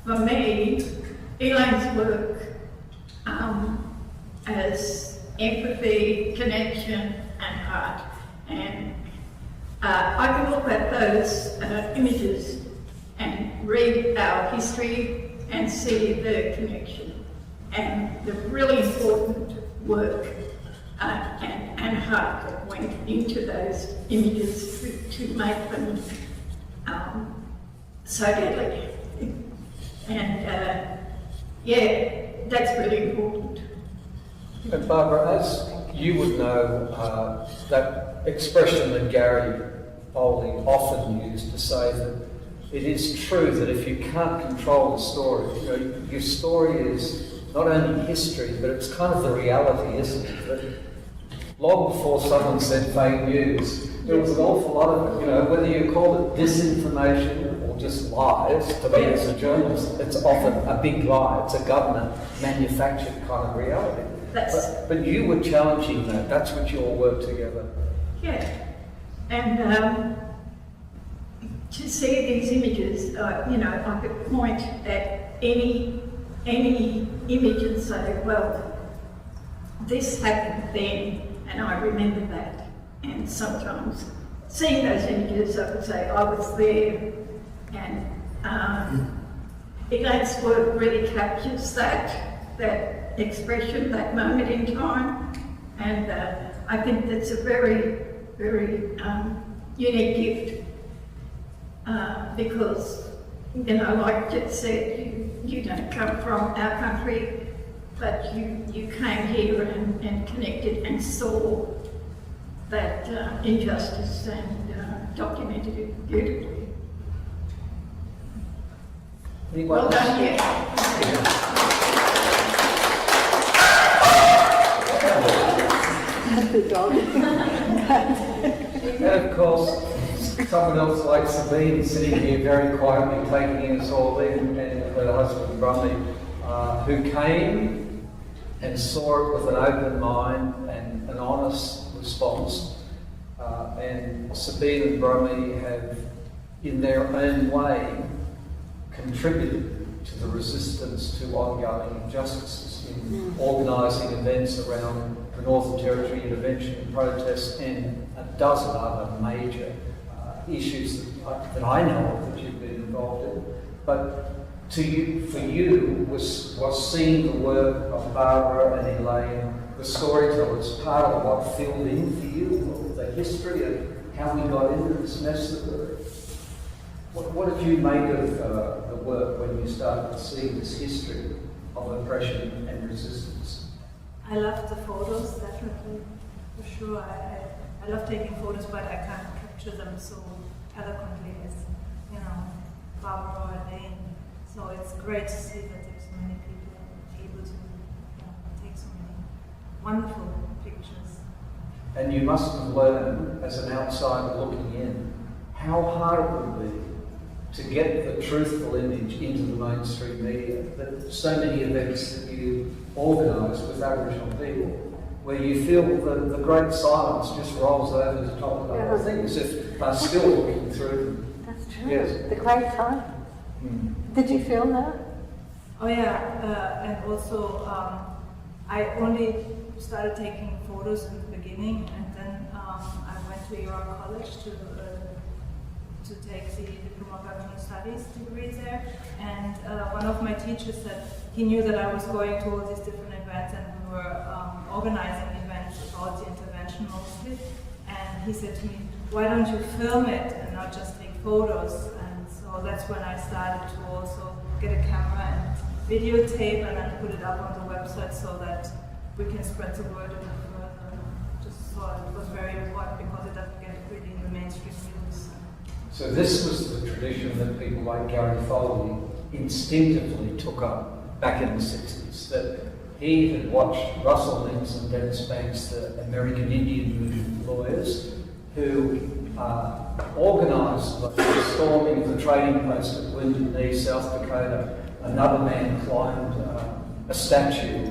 for me, Elaine's work as empathy, connection and heart, and I can look at those images and read our history and see the connection and the really important work and heart that went into those images to make them so deadly. And yeah, that's really important.
And Barbara, as you would know, that expression that Gary Foley often used to say that it is true that if you can't control the story, you know, your story is not only history, but it's kind of the reality, isn't it? That long before someone said fake news, there was an awful lot of it. You know, whether you call it disinformation or just lies, to me as a journalist, it's often a big lie. It's a government manufactured kind of reality. But you were challenging that. That's what you all worked together.
Yeah, and to see these images, you know, I could point at any image and say, well, this happened then, and I remember that. And sometimes seeing those images, I would say, I was there, and Elaine's work really captures that expression, that moment in time, and I think that's a very, very unique gift, because, you know, like Jet said, you don't come from our country, but you came here and connected and saw that injustice and documented it beautifully. Well done, yeah.
And of course, someone else like Sabine sitting here very quietly taking us all in, and her husband Brumley, who came and saw it with an open mind and an honest response. And Sabine and Brumley have, in their own way, contributed to the resistance to ongoing injustices in organising events around the Northern Territory intervention and protests and a dozen other major issues that I know of that you've been involved in. But for you was seeing the work of Barbara and Elaine, the storytellers, part of what filled in for you, the history of how we got into this mess that we're in. What did you make of the work when you started to see this history of oppression and resistance?
I love the photos, definitely, for sure. I love taking photos, but I can't capture them so eloquently as, you know, Barbara or Elaine. So it's great to see that there's so many people able to take so many wonderful pictures.
And you must have learned, as an outsider looking in, how hard it would be to get the truthful image into the mainstream media. That so many events that you organise with Aboriginal people, where you feel the great silence just rolls over the top of the whole thing, as if they're still looking through them.
That's true.
Yes.
The great time. Did you feel that?
Oh yeah, and also I only started taking photos in the beginning, and then I went to your college to take the Diploma of Aboriginal Studies degree there, and one of my teachers said he knew that I was going to all these different events, and we were organizing events about the intervention mostly, and he said to me, why don't you film it and not just take photos? And so that's when I started to also get a camera and videotape and then put it up on the website so that we can spread the word a bit further. Just thought it was very important because it doesn't get really in the mainstream news.
So this was the tradition that people like Gary Foley instinctively took up back in the 60s, that he had watched Russell Lynch and Dennis Banks, the American Indian movement lawyers, who organised the storming of the trading post at Wounded Knee, South Dakota. Another man climbed a statue,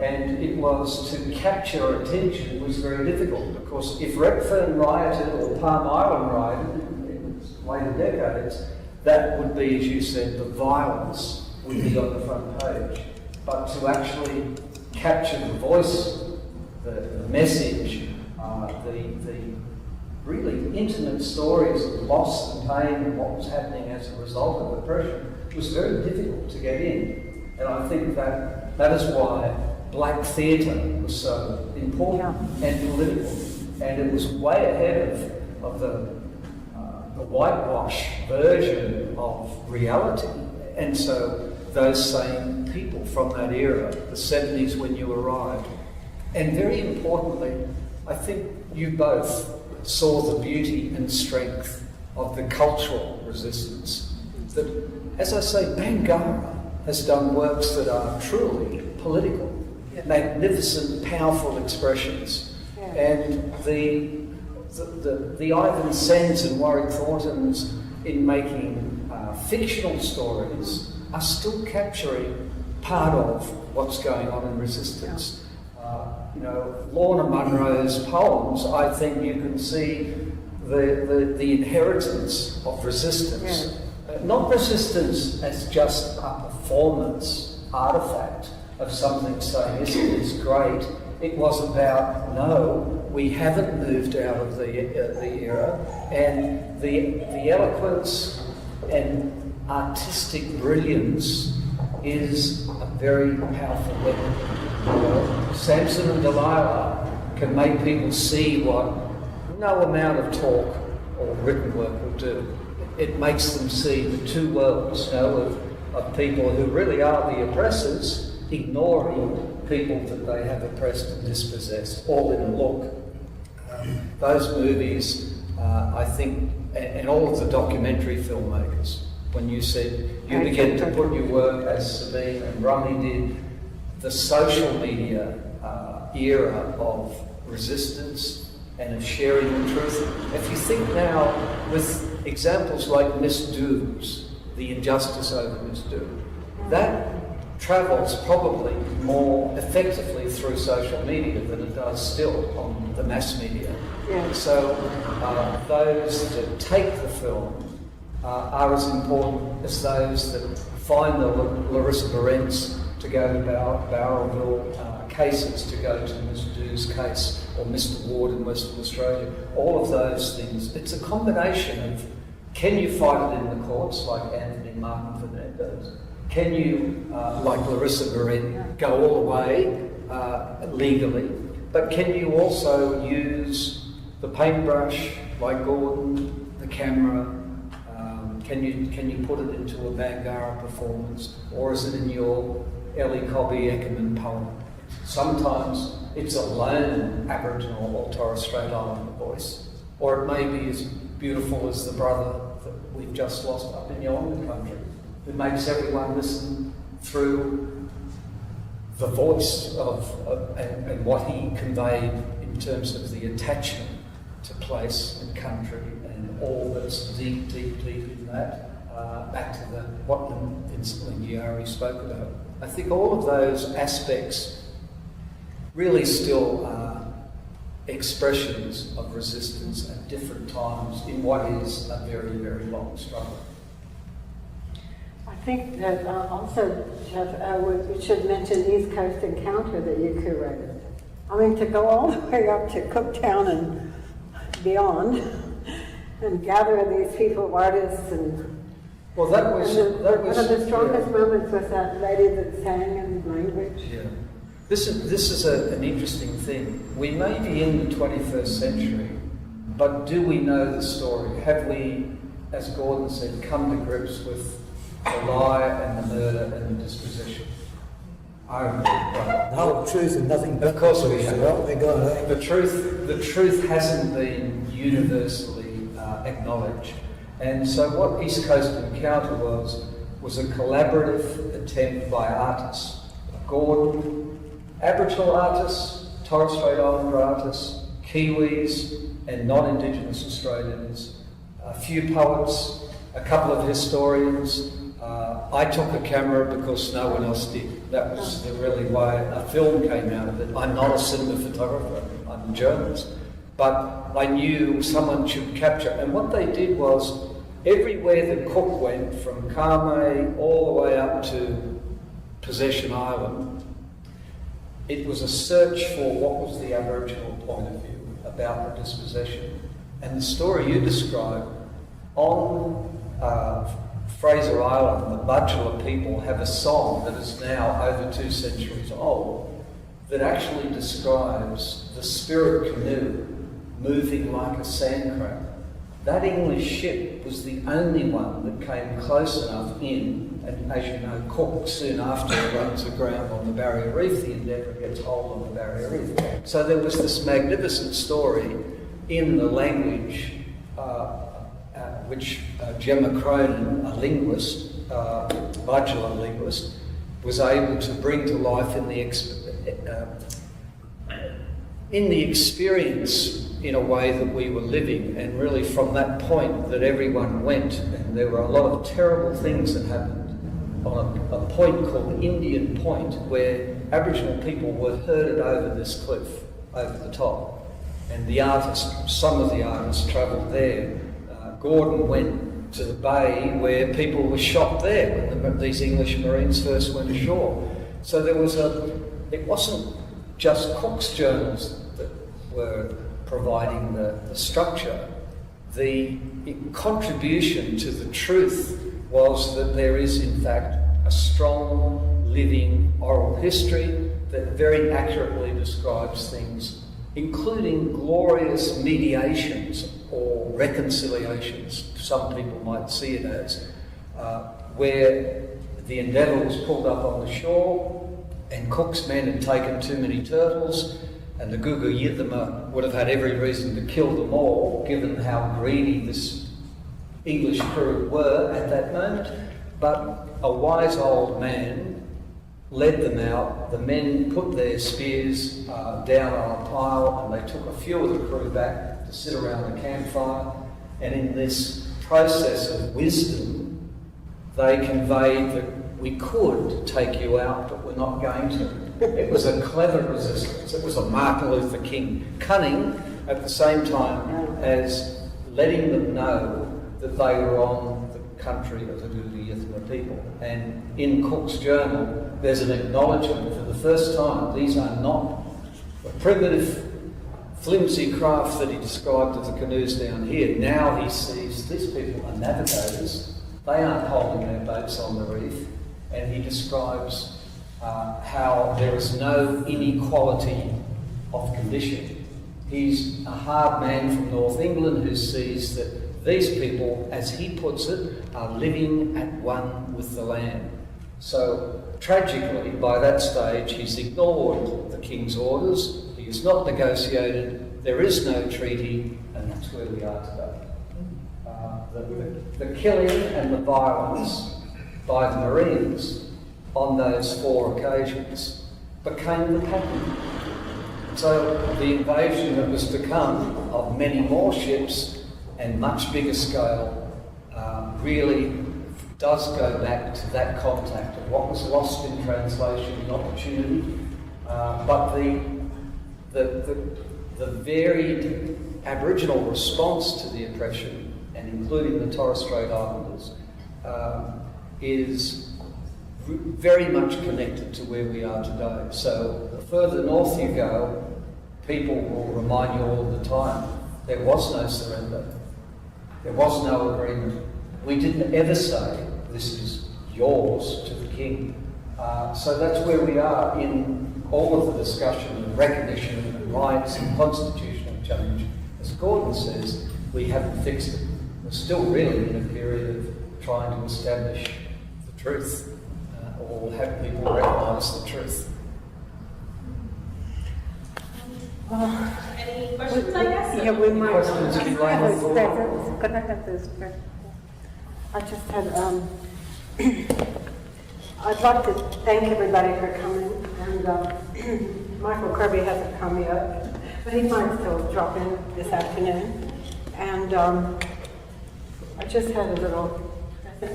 and it was to capture attention was very difficult, because if Redfern rioted or Palm Island rioted in later decades, that would be, as you said, the violence would be on the front page. But to actually capture the voice, the message, the really intimate stories of loss and pain and what was happening as a result of oppression was very difficult to get in. And I think that is why black theatre was so important and political. And it was way ahead of the whitewash version of reality. And so those same people from that era, the 70s when you arrived, and very importantly, I think you both saw the beauty and strength of the cultural resistance. That, as I say, Bangarra has done works that are truly political, magnificent, powerful expressions. And the Ivan Sands and Warwick Thorntons in making fictional stories are still capturing part of what's going on in resistance. Lorna Munro's poems, I think you can see the inheritance of resistance. Not resistance as just a performance artifact of something saying, isn't this great? It was about, no, we haven't moved out of the era, and the eloquence and artistic brilliance is a very powerful weapon. Samson and Delilah can make people see what no amount of talk or written work will do. It makes them see the two worlds, of people who really are the oppressors, ignoring people that they have oppressed and dispossessed, all in a look. Those movies, I think, and all of the documentary filmmakers, when you said you began to put your work, as Sabine and Ronnie did, the social media era of resistance and of sharing the truth. If you think now with examples like Miss Do's, the injustice over Miss Do, that travels probably more effectively through social media than it does still on the mass media. So those that take the film are as important as those that find the Larissa Berents to go to Bowraville cases, to go to Miss Do's case, or Mr. Ward in Western Australia. All of those things. It's a combination of, can you fight it in the courts like Anthony Martin Fernandez? Can you, like Larissa Berent, go all the way legally? But can you also use the paintbrush like Gordon, the camera? Can you put it into a Bangarra performance, or is it in your Ellie Cobby Eckermann poem? Sometimes it's a lone Aboriginal or Torres Strait Islander voice, or it may be as beautiful as the brother that we've just lost up in Yolngu country, who makes everyone listen through the voice and what he conveyed in terms of the attachment to place and country and all that's deep, deep, deep in that, back to what Lingiari spoke about. I think all of those aspects really still are expressions of resistance at different times in what is a very, very long struggle.
I think that also, Jeff, we should mention East Coast Encounter that you curated. I mean, to go all the way up to Cooktown and beyond and gather these people, artists, and
well, that was
one of the strongest moments was that lady that sang in language.
Yeah. This is an interesting thing. We may be in the 21st century, but do we know the story? Have we, as Gordon said, come to grips with the lie and the murder and the dispossession?
The whole truth and nothing but
of course we have.
The
The truth hasn't been universally acknowledged. And so what East Coast Encounter was a collaborative attempt by artists. Gordon, Aboriginal artists, Torres Strait Islander artists, Kiwis and non-Indigenous Australians, a few poets, a couple of historians. I took a camera because no one else did. That was the really way a film came out of it. I'm not a cinema photographer, I'm a journalist. But I knew someone should capture. And what they did was, everywhere that Cook went, from Kame all the way up to Possession Island, it was a search for what was the Aboriginal point of view about the dispossession. And the story you describe, on Fraser Island, the Budgela people have a song that is now over 2 centuries old that actually describes the spirit canoe moving like a sand crab. That English ship was the only one that came close enough in, and as you know, Cook soon after runs aground on the Barrier Reef. The Endeavour gets hold on the Barrier Reef. So there was this magnificent story in the language which Gemma Cronin, a linguist, Budgela linguist, was able to bring to life in the experience in a way that we were living. And really from that point that everyone went, and there were a lot of terrible things that happened on a point called Indian Point, where Aboriginal people were herded over this cliff, over the top. And the artists, some of the artists travelled there. Gordon went to the bay where people were shot there when these English Marines first went ashore. So there was it wasn't just Cook's journals that were providing the structure. The contribution to the truth was that there is in fact a strong living oral history that very accurately describes things, including glorious mediations or reconciliations, some people might see it as, where the Endeavour was pulled up on the shore and Cook's men had taken too many turtles, and the Gugu Yithima would have had every reason to kill them all, given how greedy this English crew were at that moment. But a wise old man led them out. The men put their spears down on a pile, and they took a few of the crew back to sit around the campfire. And in this process of wisdom, they conveyed that we could take you out, but we're not going to. It was a clever resistance. It was a Martin Luther King cunning at the same time as letting them know that they were on the country of the Gugu Yithima people. And in Cook's journal, there's an acknowledgement for the first time. These are not the primitive, flimsy craft that he described as the canoes down here. Now he sees these people are navigators. They aren't holding their boats on the reef. And he describes how there is no inequality of condition. He's a hard man from North England who sees that these people, as he puts it, are living at one with the land. So tragically, by that stage, he's ignored the King's orders. He has not negotiated. There is no treaty, and that's where we are today. The killing and the violence by the Marines on those 4 occasions became the pattern. So the invasion that was to come of many more ships and much bigger scale really does go back to that contact of what was lost in translation, the opportunity, but the varied Aboriginal response to the oppression, and including the Torres Strait Islanders, is very much connected to where we are today. So the further north you go, people will remind you all the time, there was no surrender. There was no agreement. We didn't ever say, this is yours to the king. So that's where we are in all of the discussion and recognition and rights and constitutional change. As Gordon says, we haven't fixed it. We're still really in a period of trying to establish the truth, or have people recognise the truth.
Any questions, I guess?
Yeah, we might.
Questions, Elaine?
Could I have those? I just had, I'd like to thank everybody for coming, and Michael Kirby hasn't come yet, but he might still drop in this afternoon. And I just had a little, I think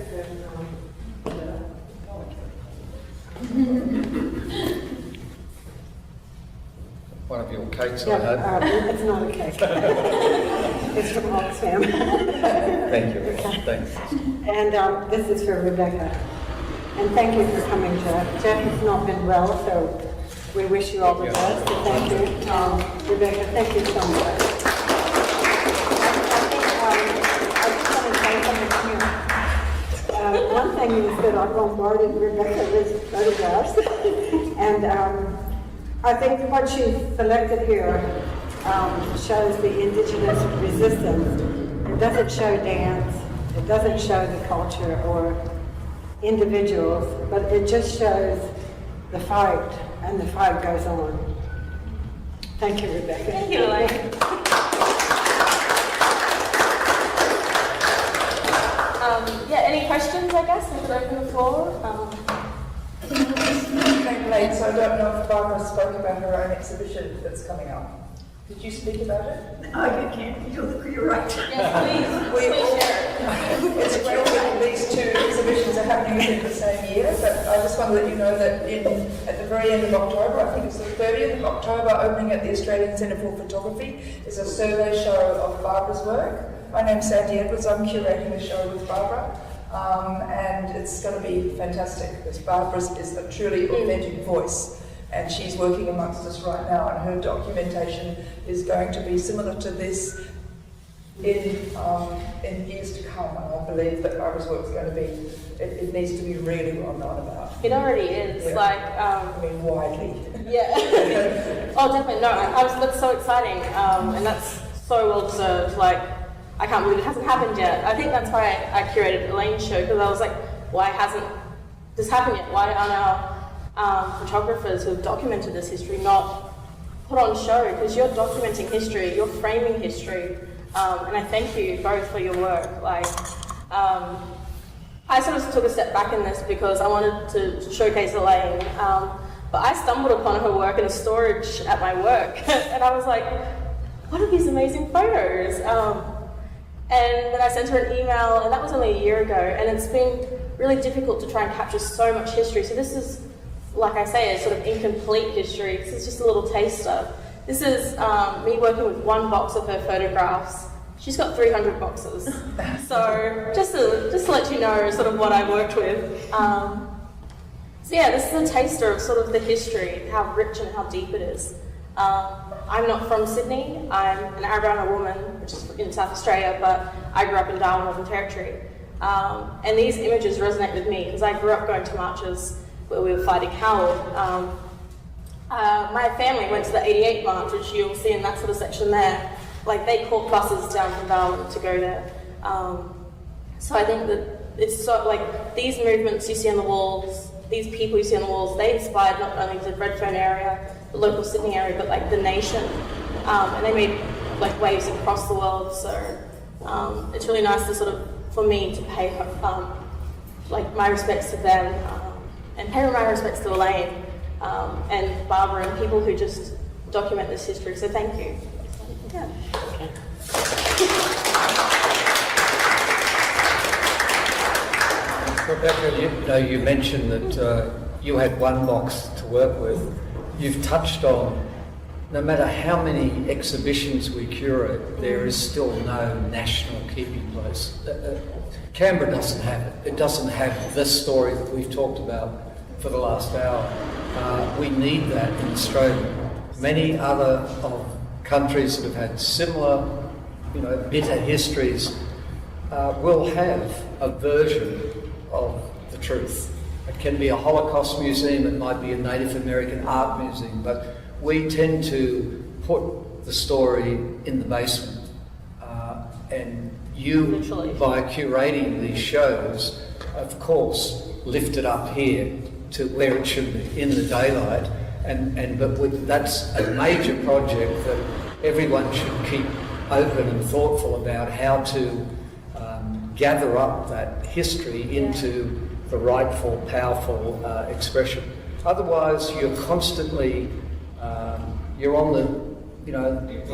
One of your cakes, I hope.
it's not a cake. It's from Oxfam.
Thank you.
Okay.
Thanks.
And this is for Rebekah. And thank you for coming, Jeff. Jeff has not been well, so we wish you all the best. And thank you, Rebekah. Thank you so much. I just want to say something to you. One thing is that I bombarded Rebekah with photographs, and I think what she selected here shows the Indigenous resistance. It doesn't show dance, it doesn't show the culture or individuals, but it just shows the fight, and the fight goes on. Thank you, Rebekah.
Thank you, Elaine. Yeah, any questions, I guess? We could open the floor.
Late, so I don't know if Barbara spoke about her own exhibition that's coming up. Did you speak about it?
Oh, you can. You're right.
Yes, please share it.
It's great that these two exhibitions are happening in the same year, but I just want to let you know that at the very end of October, I think it's the 30th of October, opening at the Australian Centre for Photography, is a survey show of Barbara's work. My name's Sandy Edwards. I'm curating the show with Barbara. And it's going to be fantastic because Barbara's is a truly authentic voice, and she's working amongst us right now, and her documentation is going to be similar to this in years to come. And I believe that Barbara's work is going to be, it needs to be really well known about.
It already is,
Yeah.
like,
I mean, widely.
yeah. Oh, definitely, no, that's so exciting, and that's so well deserved, like, I can't believe it hasn't happened yet. I think that's why I curated Elaine's show, because I was like, why hasn't this happened yet? Why aren't our photographers who have documented this history not put on show? Because you're documenting history, you're framing history, and I thank you both for your work. Like, I sort of took a step back in this because I wanted to showcase Elaine, but I stumbled upon her work in a storage at my work, and I was like, what are these amazing photos? And then I sent her an email, and that was only a year ago, and it's been really difficult to try and capture so much history. So this is, like I say, a sort of incomplete history. This is just a little taster. This is me working with one box of her photographs. She's got 300 boxes. So just to let you know sort of what I worked with. So yeah, this is a taster of sort of the history, how rich and how deep it is. I'm not from Sydney. I'm an Aboriginal woman, which is in South Australia, but I grew up in Darwin, Northern Territory. And these images resonate with me because I grew up going to marches where we were fighting Howard. My family went to the 88 march, which you'll see in that sort of section there. Like, they caught buses down from Darwin to go there. So I think that it's so, like, these movements you see on the walls, these people you see on the walls, they inspired not only the Redfern area, the local Sydney area, but like the nation. And they made like waves across the world. So it's really nice to sort of, for me to pay like my respects to them and pay my respects to Elaine. and Barbara and people who just document this history. So thank you. Yeah.
Okay.
Rebekah, you mentioned that you had one box to work with. You've touched on, no matter how many exhibitions we curate, there is still no national keeping place. Canberra doesn't have it. It doesn't have this story that we've talked about for the last hour. We need that in Australia. Many other countries that have had similar, bitter histories will have a version of the truth. It can be a Holocaust museum, it might be a Native American art museum, but we tend to put the story in the basement. And you,
Literally.
by curating these shows, of course, lift it up here to where it should be, in the daylight. But that's a major project that everyone should keep open and thoughtful about how to gather up that history into the rightful, powerful expression. Otherwise, you're constantly, you're on the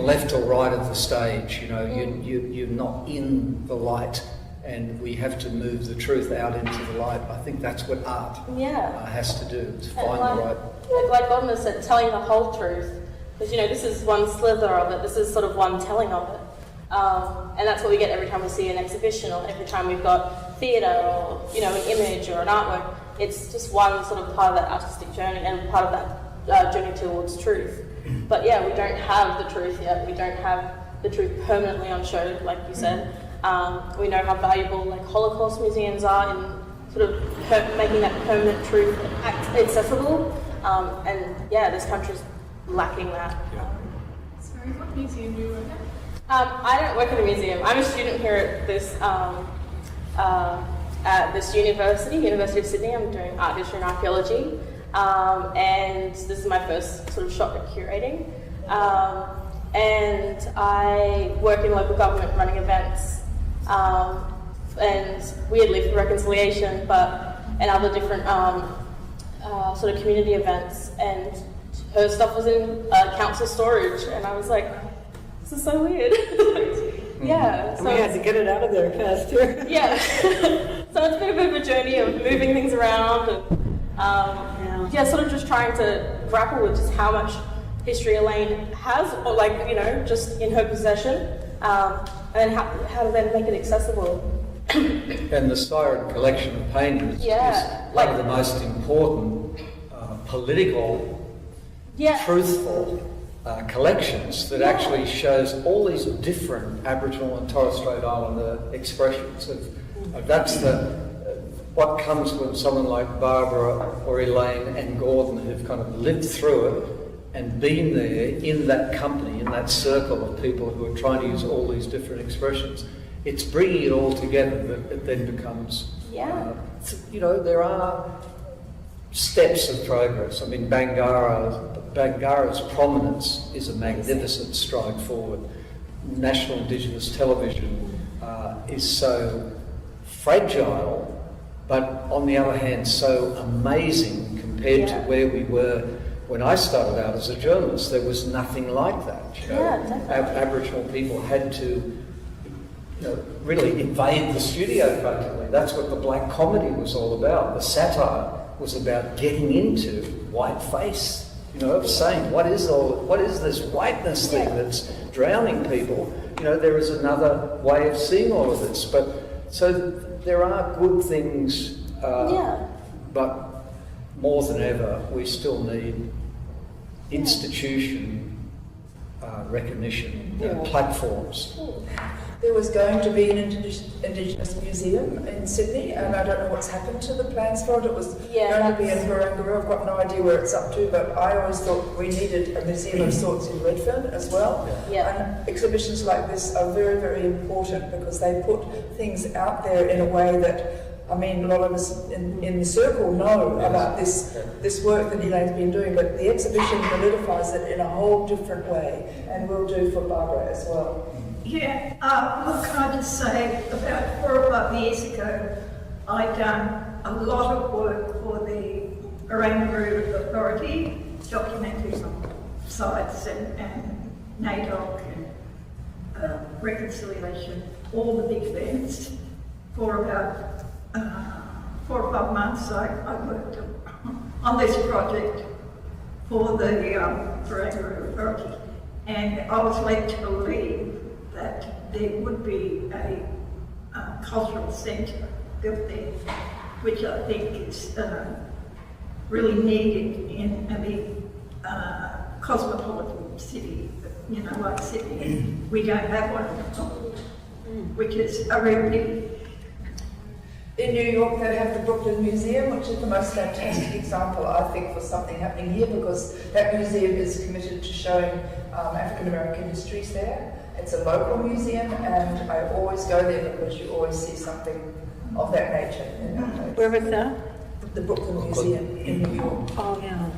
left or right of the stage. You're not in the light, and we have to move the truth out into the light. I think that's what art has to do, to find the right.
Like Godman said, telling the whole truth. Because, this is one slither of it, this is sort of one telling of it. And that's what we get every time we see an exhibition, or every time we've got theatre, or, an image or an artwork. It's just one sort of part of that artistic journey and part of that journey towards truth. But yeah, we don't have the truth yet. We don't have the truth permanently on show, like you said. We know how valuable Holocaust museums are in sort of making that permanent truth accessible. And yeah, this country's lacking that.
Sorry, what museum do you work at?
I don't work at a museum. I'm a student here at this University of Sydney. I'm doing art history and archaeology. And this is my first sort of shot at curating. And I work in local government running events, and weirdly for reconciliation, and other different sort of community events. And her stuff was in council storage, and I was like, this is so weird. Yeah.
So we had to get it out of there fast too.
Yeah. So it's been a bit of a journey of moving things around and sort of just trying to grapple with just how much history Elaine has, or just in her possession, and how to then make it accessible.
And the Syron collection of paintings is one of the most important political, truthful collections that actually shows all these different Aboriginal and Torres Strait Islander expressions. That's what comes when someone like Barbara or Elaine and Gordon who've kind of lived through it and been there in that company, in that circle of people who are trying to use all these different expressions. It's bringing it all together that it then becomes, there are steps of progress. I mean, Bangara's prominence is a magnificent stride forward. National Indigenous television is so fragile, but on the other hand, so amazing compared to where we were when I started out as a journalist. There was nothing like that. Aboriginal people had to really invade the studio practically. That's what the black comedy was all about. The satire was about getting into whiteface, saying, what is this whiteness thing that's drowning people? There is another way of seeing all of this. So there are good things, but more than ever, we still need institution recognition, platforms.
There was going to be an Indigenous museum in Sydney, and I don't know what's happened to the plans for it. It was going to be in Barangaroo. I've got no idea where it's up to, but I always thought we needed a museum of sorts in Redfern as well. And exhibitions like this are very, very important because they put things out there in a way that, a lot of us in the circle know about this work that Elaine's been doing, but the exhibition validifies it in a whole different way, and will do for Barbara as well.
Yeah, what can I just say, about 4 or 5 years ago, I'd done a lot of work for the Orangaroo Authority, documenting sites and NAIDOC and reconciliation, all the big events. For about 4 or 5 months, I worked on this project for the Orangaroo Authority, and I was led to believe that there would be a cultural centre built there, which I think is really needed in a big cosmopolitan city, you know, like Sydney. We don't have one, which is a real pity.
In New York, they have the Brooklyn Museum, which is the most fantastic example, I think, for something happening here, because that museum is committed to showing African American histories there. It's a local museum, and I always go there because you always see something of that nature in that place.
Where was that?
The Brooklyn Museum in New York.
Oh, yeah.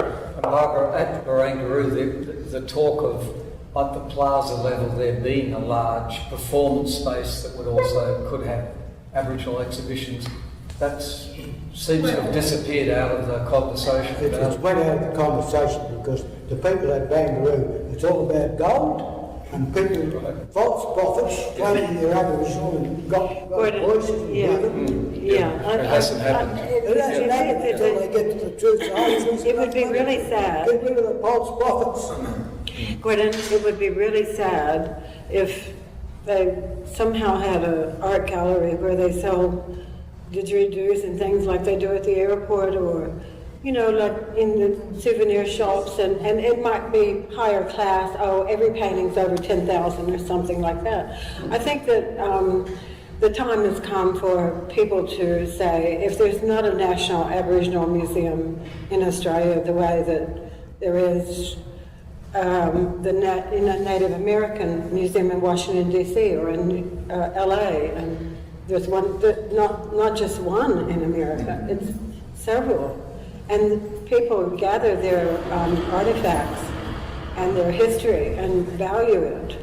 Margaret, at Orangaroo, the talk of at the plaza level there being a large performance space that would also could have Aboriginal exhibitions, that seems to have disappeared out of the conversation.
It's went out of the conversation because the people at Barangaroo, it's all about gold, and people, false prophets, claiming they're Aboriginal and got voices and
Yeah.
hear them.
It hasn't happened.
It hasn't happened until they get to the truth.
It would be really sad.
Get rid of the false prophets.
Gordon, it would be really sad if they somehow had an art gallery where they sell didgeridoos and things like they do at the airport, or, you know, like in the souvenir shops, and it might be higher class. Oh, every painting's over 10,000 or something like that. I think that the time has come for people to say, if there's not a national Aboriginal museum in Australia the way that there is in a Native American museum in Washington D.C. or in L.A. and there's one, not just one in America. It's several, and people gather their artifacts and their history and value it.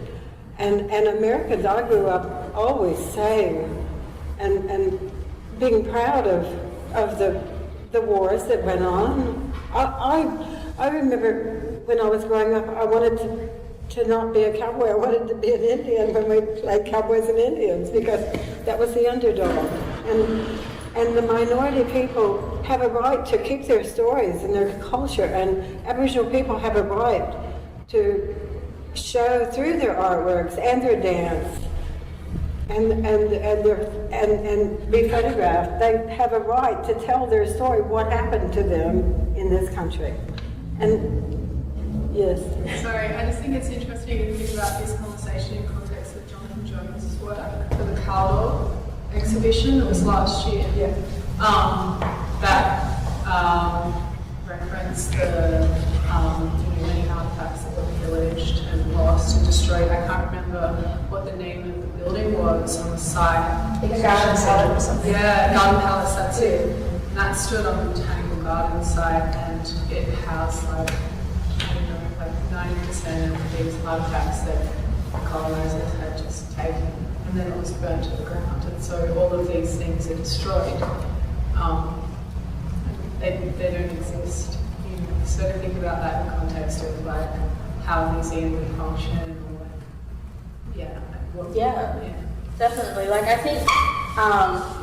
And Americans, I grew up always saying and being proud of the wars that went on. I remember when I was growing up, I wanted to not be a cowboy. I wanted to be an Indian when we played cowboys and Indians, because that was the underdog. And the minority people have a right to keep their stories and their culture, and Aboriginal people have a right to show through their artworks and their dance and be photographed. They have a right to tell their story, what happened to them in this country. And yes.
Sorry, I just think it's interesting to think about this conversation in context of Jonathan Jones' work for the Cowdor exhibition that was last year.
Yeah.
That referenced the many artifacts that were pillaged and lost and destroyed. I can't remember what the name of the building was on the site.
The Garden Centre or something.
Yeah, Garden Palace, that's it. And that stood on the Botanical Garden site, and it housed like 90% of these artifacts that colonisers had just taken, and then it was burnt to the ground. And so all of these things are destroyed. They don't exist. You know, so to think about that in the context of like how a museum would function, or like,
Definitely. Like I think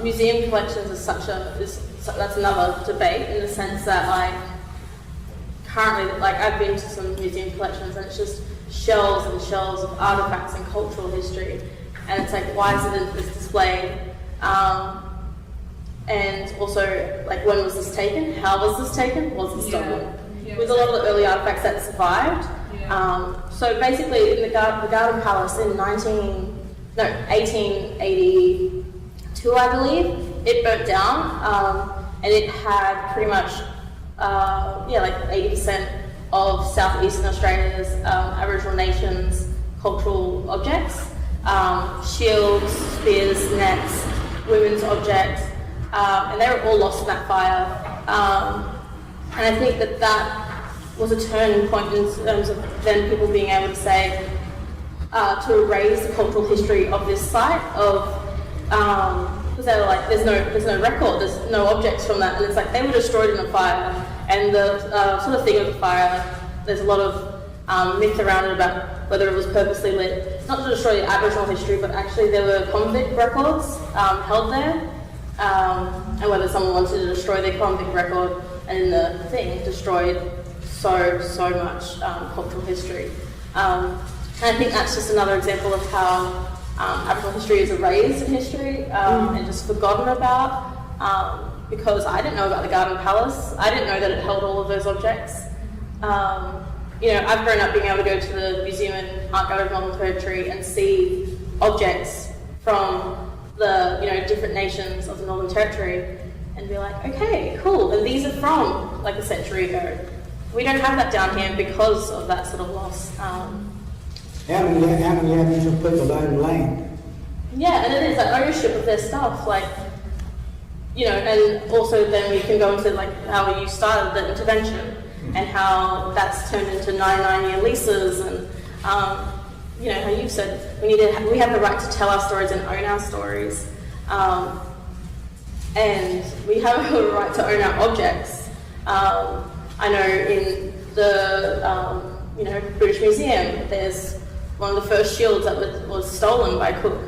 museum collections that's another debate, in the sense that like currently, like I've been to some museum collections and it's just shelves and shelves of artifacts and cultural history, and it's like, why isn't this displayed? And also, like, when was this taken? How was this taken? Was it stolen? With a lot of the early artifacts that survived. So basically, in the Garden Palace in 1882, I believe, it burnt down, and it had pretty much, like 80% of southeastern Australia's Aboriginal nations' cultural objects, shields, spears, nets, women's objects, and they were all lost in that fire. And I think that was a turning point in terms of then people being able to say, to erase the cultural history of this site, because they were like, there's no record, there's no objects from that, and it's like they were destroyed in a fire, And the sort of thing of the fire, there's a lot of myth around it about whether it was purposely lit, not to destroy Aboriginal history, but actually there were convict records held there, and whether someone wanted to destroy their convict record, and the thing destroyed so much cultural history. And I think that's just another example of how Aboriginal history is erased in history and just forgotten about. Because I didn't know about the Garden Palace. I didn't know that it held all of those objects. You know, I've grown up being able to go to the Museum and Art Gallery of Northern Territory and see objects from the, you know, different nations of the Northern Territory and be like, okay, cool, and these are from like a century ago. We don't have that down here because of that sort of loss.
How many Aboriginal people own land?
Yeah, and it is that ownership of their stuff, like, you know, and also then we can go into like how you started the intervention and how that's turned into 99-year leases, and you know how you've said we have the right to tell our stories and own our stories, and we have a right to own our objects. I know in the you know, British Museum, there's one of the first shields that was stolen by Cook.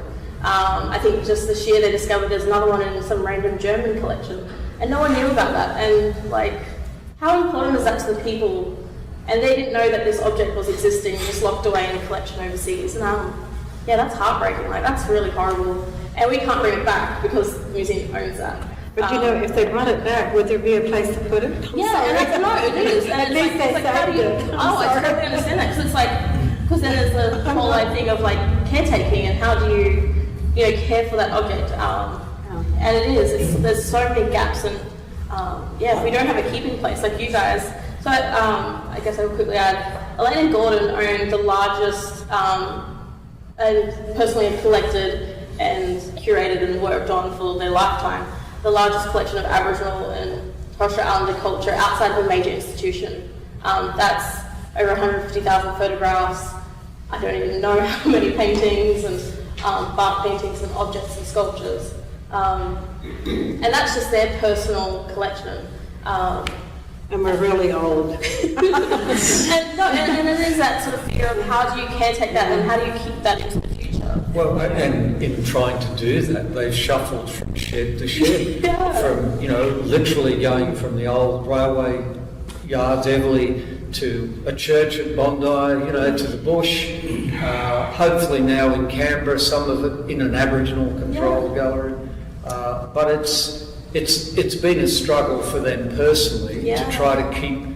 I think just this year they discovered there's another one in some random German collection, and no one knew about that. And like, how important is that to the people? And they didn't know that this object was existing, just locked away in a collection overseas. And yeah, that's heartbreaking. Like, that's really horrible. And we can't bring it back because the museum owns that.
But you know, if they brought it back, would there be a place to put it?
Yeah, and no, it is. And
At least they saved it.
I totally understand that, because it's like, because then there's the whole thing of like caretaking and how do you know, care for that object. And it is, there's so many gaps, and yeah, if we don't have a keeping place like you guys. So I guess I will quickly add, Elaine and Gordon own the largest and personally collected and curated and worked on for their lifetime, the largest collection of Aboriginal and Torres Strait Islander culture outside of a major institution. That's over 150,000 photographs. I don't even know how many paintings and bark paintings and objects and sculptures. And that's just their personal collection.
And we're really old.
and it is that sort of fear of how do you caretake that and how do you keep that into the future?
Well, and in trying to do that, they've shuffled from shed to shed, from, you know, literally going from the old railway yards, Everleigh, to a church at Bondi, you know, to the bush. Hopefully now in Canberra, some of it in an Aboriginal controlled gallery. But it's been a struggle for them personally to try to keep.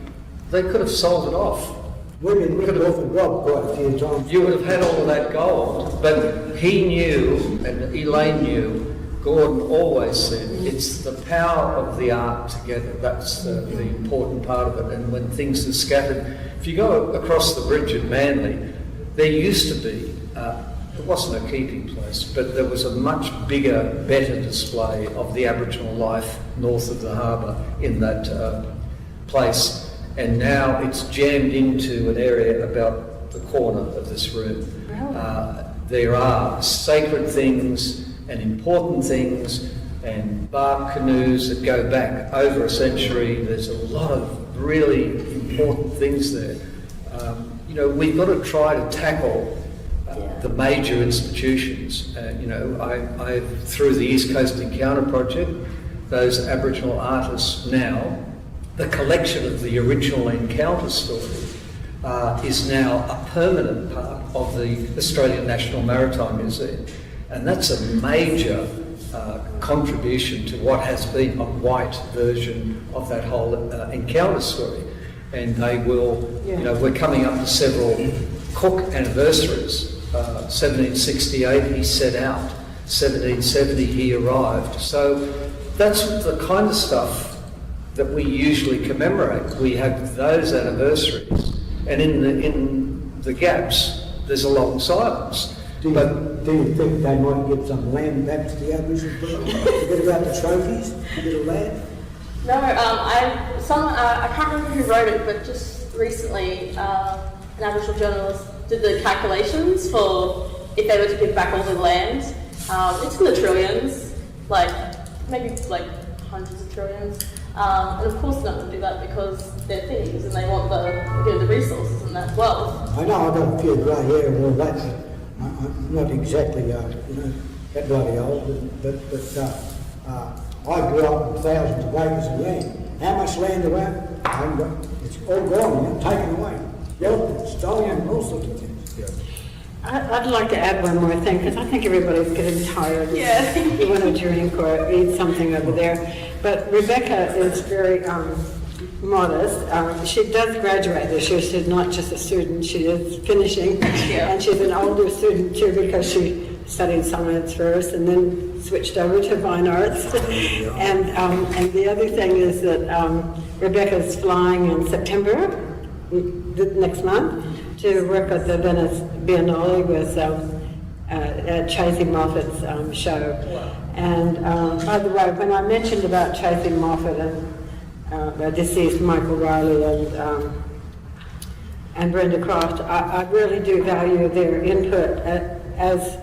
They could have sold it off.
We've been ripped off and robbed quite a few times.
You would have had all of that gold, but he knew, and Elaine knew, Gordon always said, it's the power of the art together. That's the important part of it. And when things are scattered, if you go across the bridge at Manly, there used to be, it wasn't a keeping place, but there was a much bigger, better display of the Aboriginal life north of the harbour in that place. And now it's jammed into an area about the corner of this room. There are sacred things and important things and bark canoes that go back over a century. There's a lot of really important things there. You know, we've got to try to tackle the major institutions. You know, I through the East Coast Encounter Project, those Aboriginal artists now, the collection of the original Encounter story is now a permanent part of the Australian National Maritime Museum. And that's a major contribution to what has been a white version of that whole Encounter story. And they will, you know, we're coming up to several Cook anniversaries. 1768 he set out, 1770 he arrived. So that's the kind of stuff that we usually commemorate. We have those anniversaries, and in the gaps there's a long silence.
Do you think they might give some land back to the Aboriginal people? Forget about the trophies, a bit of land?
No, I can't remember who wrote it, but just recently an Aboriginal journalist did the calculations for if they were to give back all the land. It's in the trillions, like maybe like hundreds of trillions. And of course not to do that because they're thieves and they want the resources and that wealth.
I know I've got a few grey hair and all that, but I'm not exactly, that bloody old, but I grew up with thousands of acres of land. How much land around? I haven't got, it's all gone, taken away. Stolen and all sorts of things.
I'd like to add one more thing, because I think everybody's getting tired.
Yeah.
You want to drink or eat something over there. But Rebekah is very modest. She does graduate this year. She's not just a student, she is finishing.
Yeah.
And she's an older student too, because she studied science first and then switched over to fine arts. And the other thing is that Rebekah's flying in September, next month, to work at the Venice Biennale with Tracy Moffat's show. And by the way, when I mentioned about Tracy Moffat and the deceased Michael Riley and Brenda Croft, I really do value their input as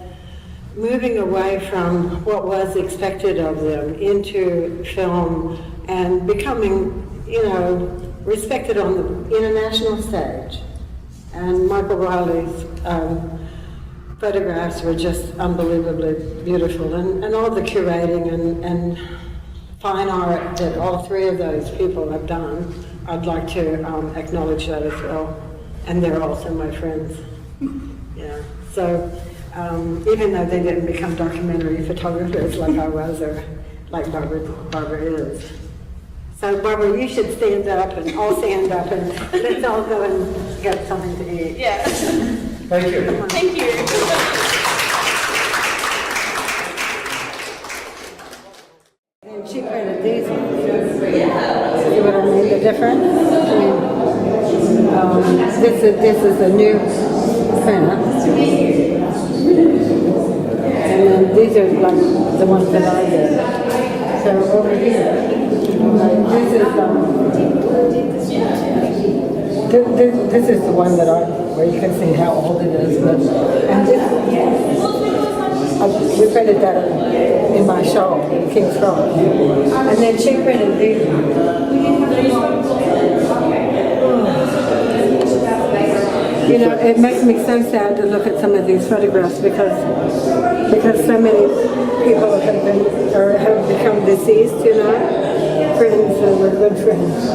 moving away from what was expected of them into film and becoming, respected on the international stage. And Michael Riley's photographs were just unbelievably beautiful, and all the curating and fine art that all three of those people have done, I'd like to acknowledge that as well. And they're also my friends. Yeah. So even though they didn't become documentary photographers like I was, or like Barbara is. So Barbara, you should stand up and all stand up and let's all go and get something to eat.
Yeah.
Thank you.
Thank you.
And she printed these ones. See what I mean? The difference? This is a new print. And then these are like the ones that I did. So over here, this is the one that where you can see how old it is. And we printed that in my shawl in King's Cross. And then she printed these. It makes me so sad to look at some of these photographs because so many people have become deceased, friends who were good friends.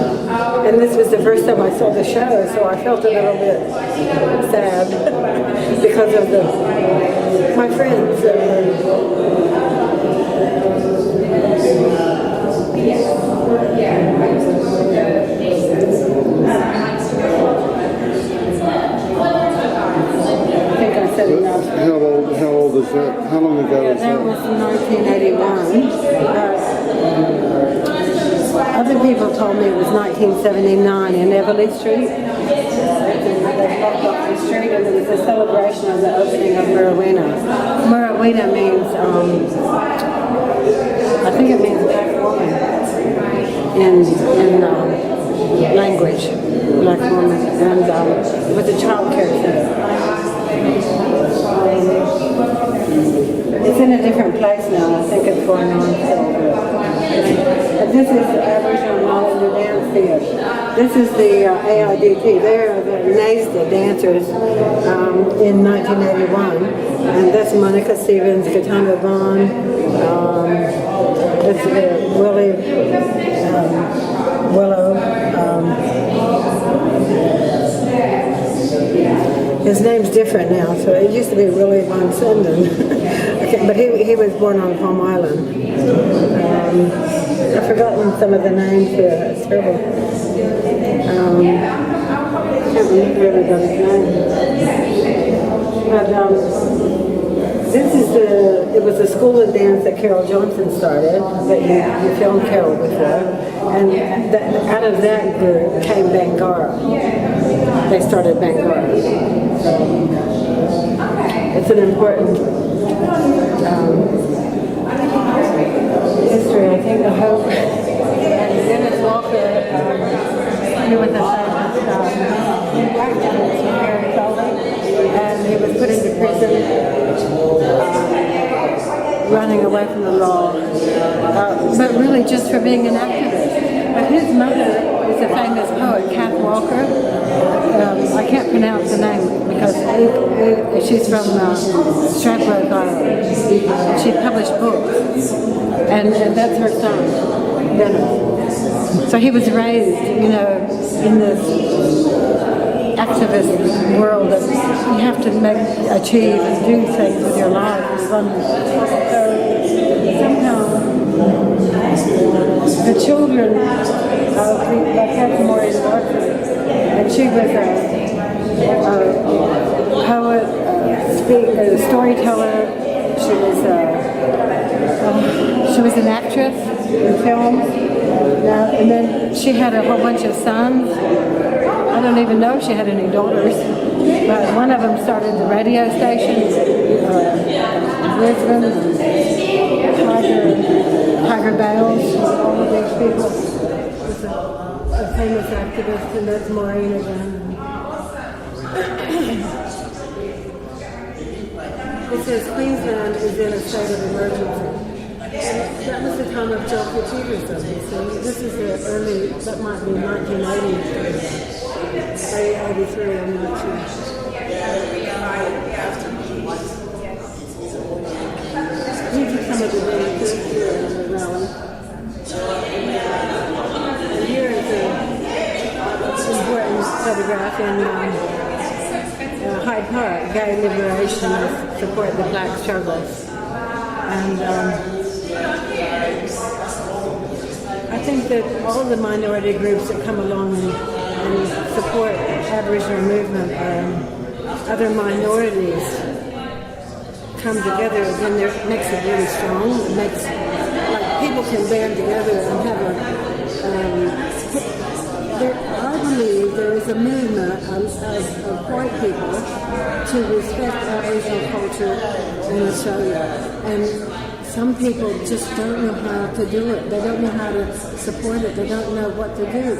And this was the first time I saw the show, so I felt a little bit sad because of my friends. I think I said enough.
How old is that? How long ago was that?
That was 1981. Other people told me it was 1979 in Everly Street. They blocked off the street, and it was a celebration of the opening of Murawina. Murawina means, I think it means black woman in language, black woman, and with a child care center. It's in a different place now. I think it's going on still. This is the Aboriginal Islander Dance Theatre. This is the AIDT. They're the NASTA dancers in 1981. And that's Monica Stevens, Katanga Vaughn, this is Willow. His name's different now, so it used to be Willie Von Sinden. Okay, but he was born on Palm Island. I've forgotten some of the names here. It's terrible. I can't remember everybody's name. But it was a school of dance that Carol Johnson started, that you filmed Carol before. And out of that group came Bangara. They started Bangara. So it's an important history, I think, of hope. And Dennis Walker, he was a activist in Harry Foley, and he was put into prison, running away from the law, but really just for being an activist.
But his mother is a famous poet, Kath Walker. I can't pronounce the name because she's from Stradbroke, Ireland. And she published books, and that's her son, Dennis. So he was raised, in this activist world that you have to achieve and do things with your life. So somehow the children of Moree and she was a poet, storyteller. She was an actress in films. And then she had a whole bunch of sons. I don't even know if she had any daughters, but one of them started the radio station, Lisbon, Tiger Bales, all of these people. It's a famous activist, and that's Moree again. It says Queensland is in a state of emergency. That was the time of Joe Peterson. So this is the early, that might be 1980, 83, I'm not sure. These are some of the things here in the rally. And here is an important photograph in Hyde Park, gay liberation to support the black struggles. And I think that all the minority groups that come along and support Aboriginal movement, other minorities come together, then it makes it really strong. It makes, like, people can band together and have I believe there is a movement of white people to respect Aboriginal culture in Australia. And some people just don't know how to do it. They don't know how to support it. They don't know what to do.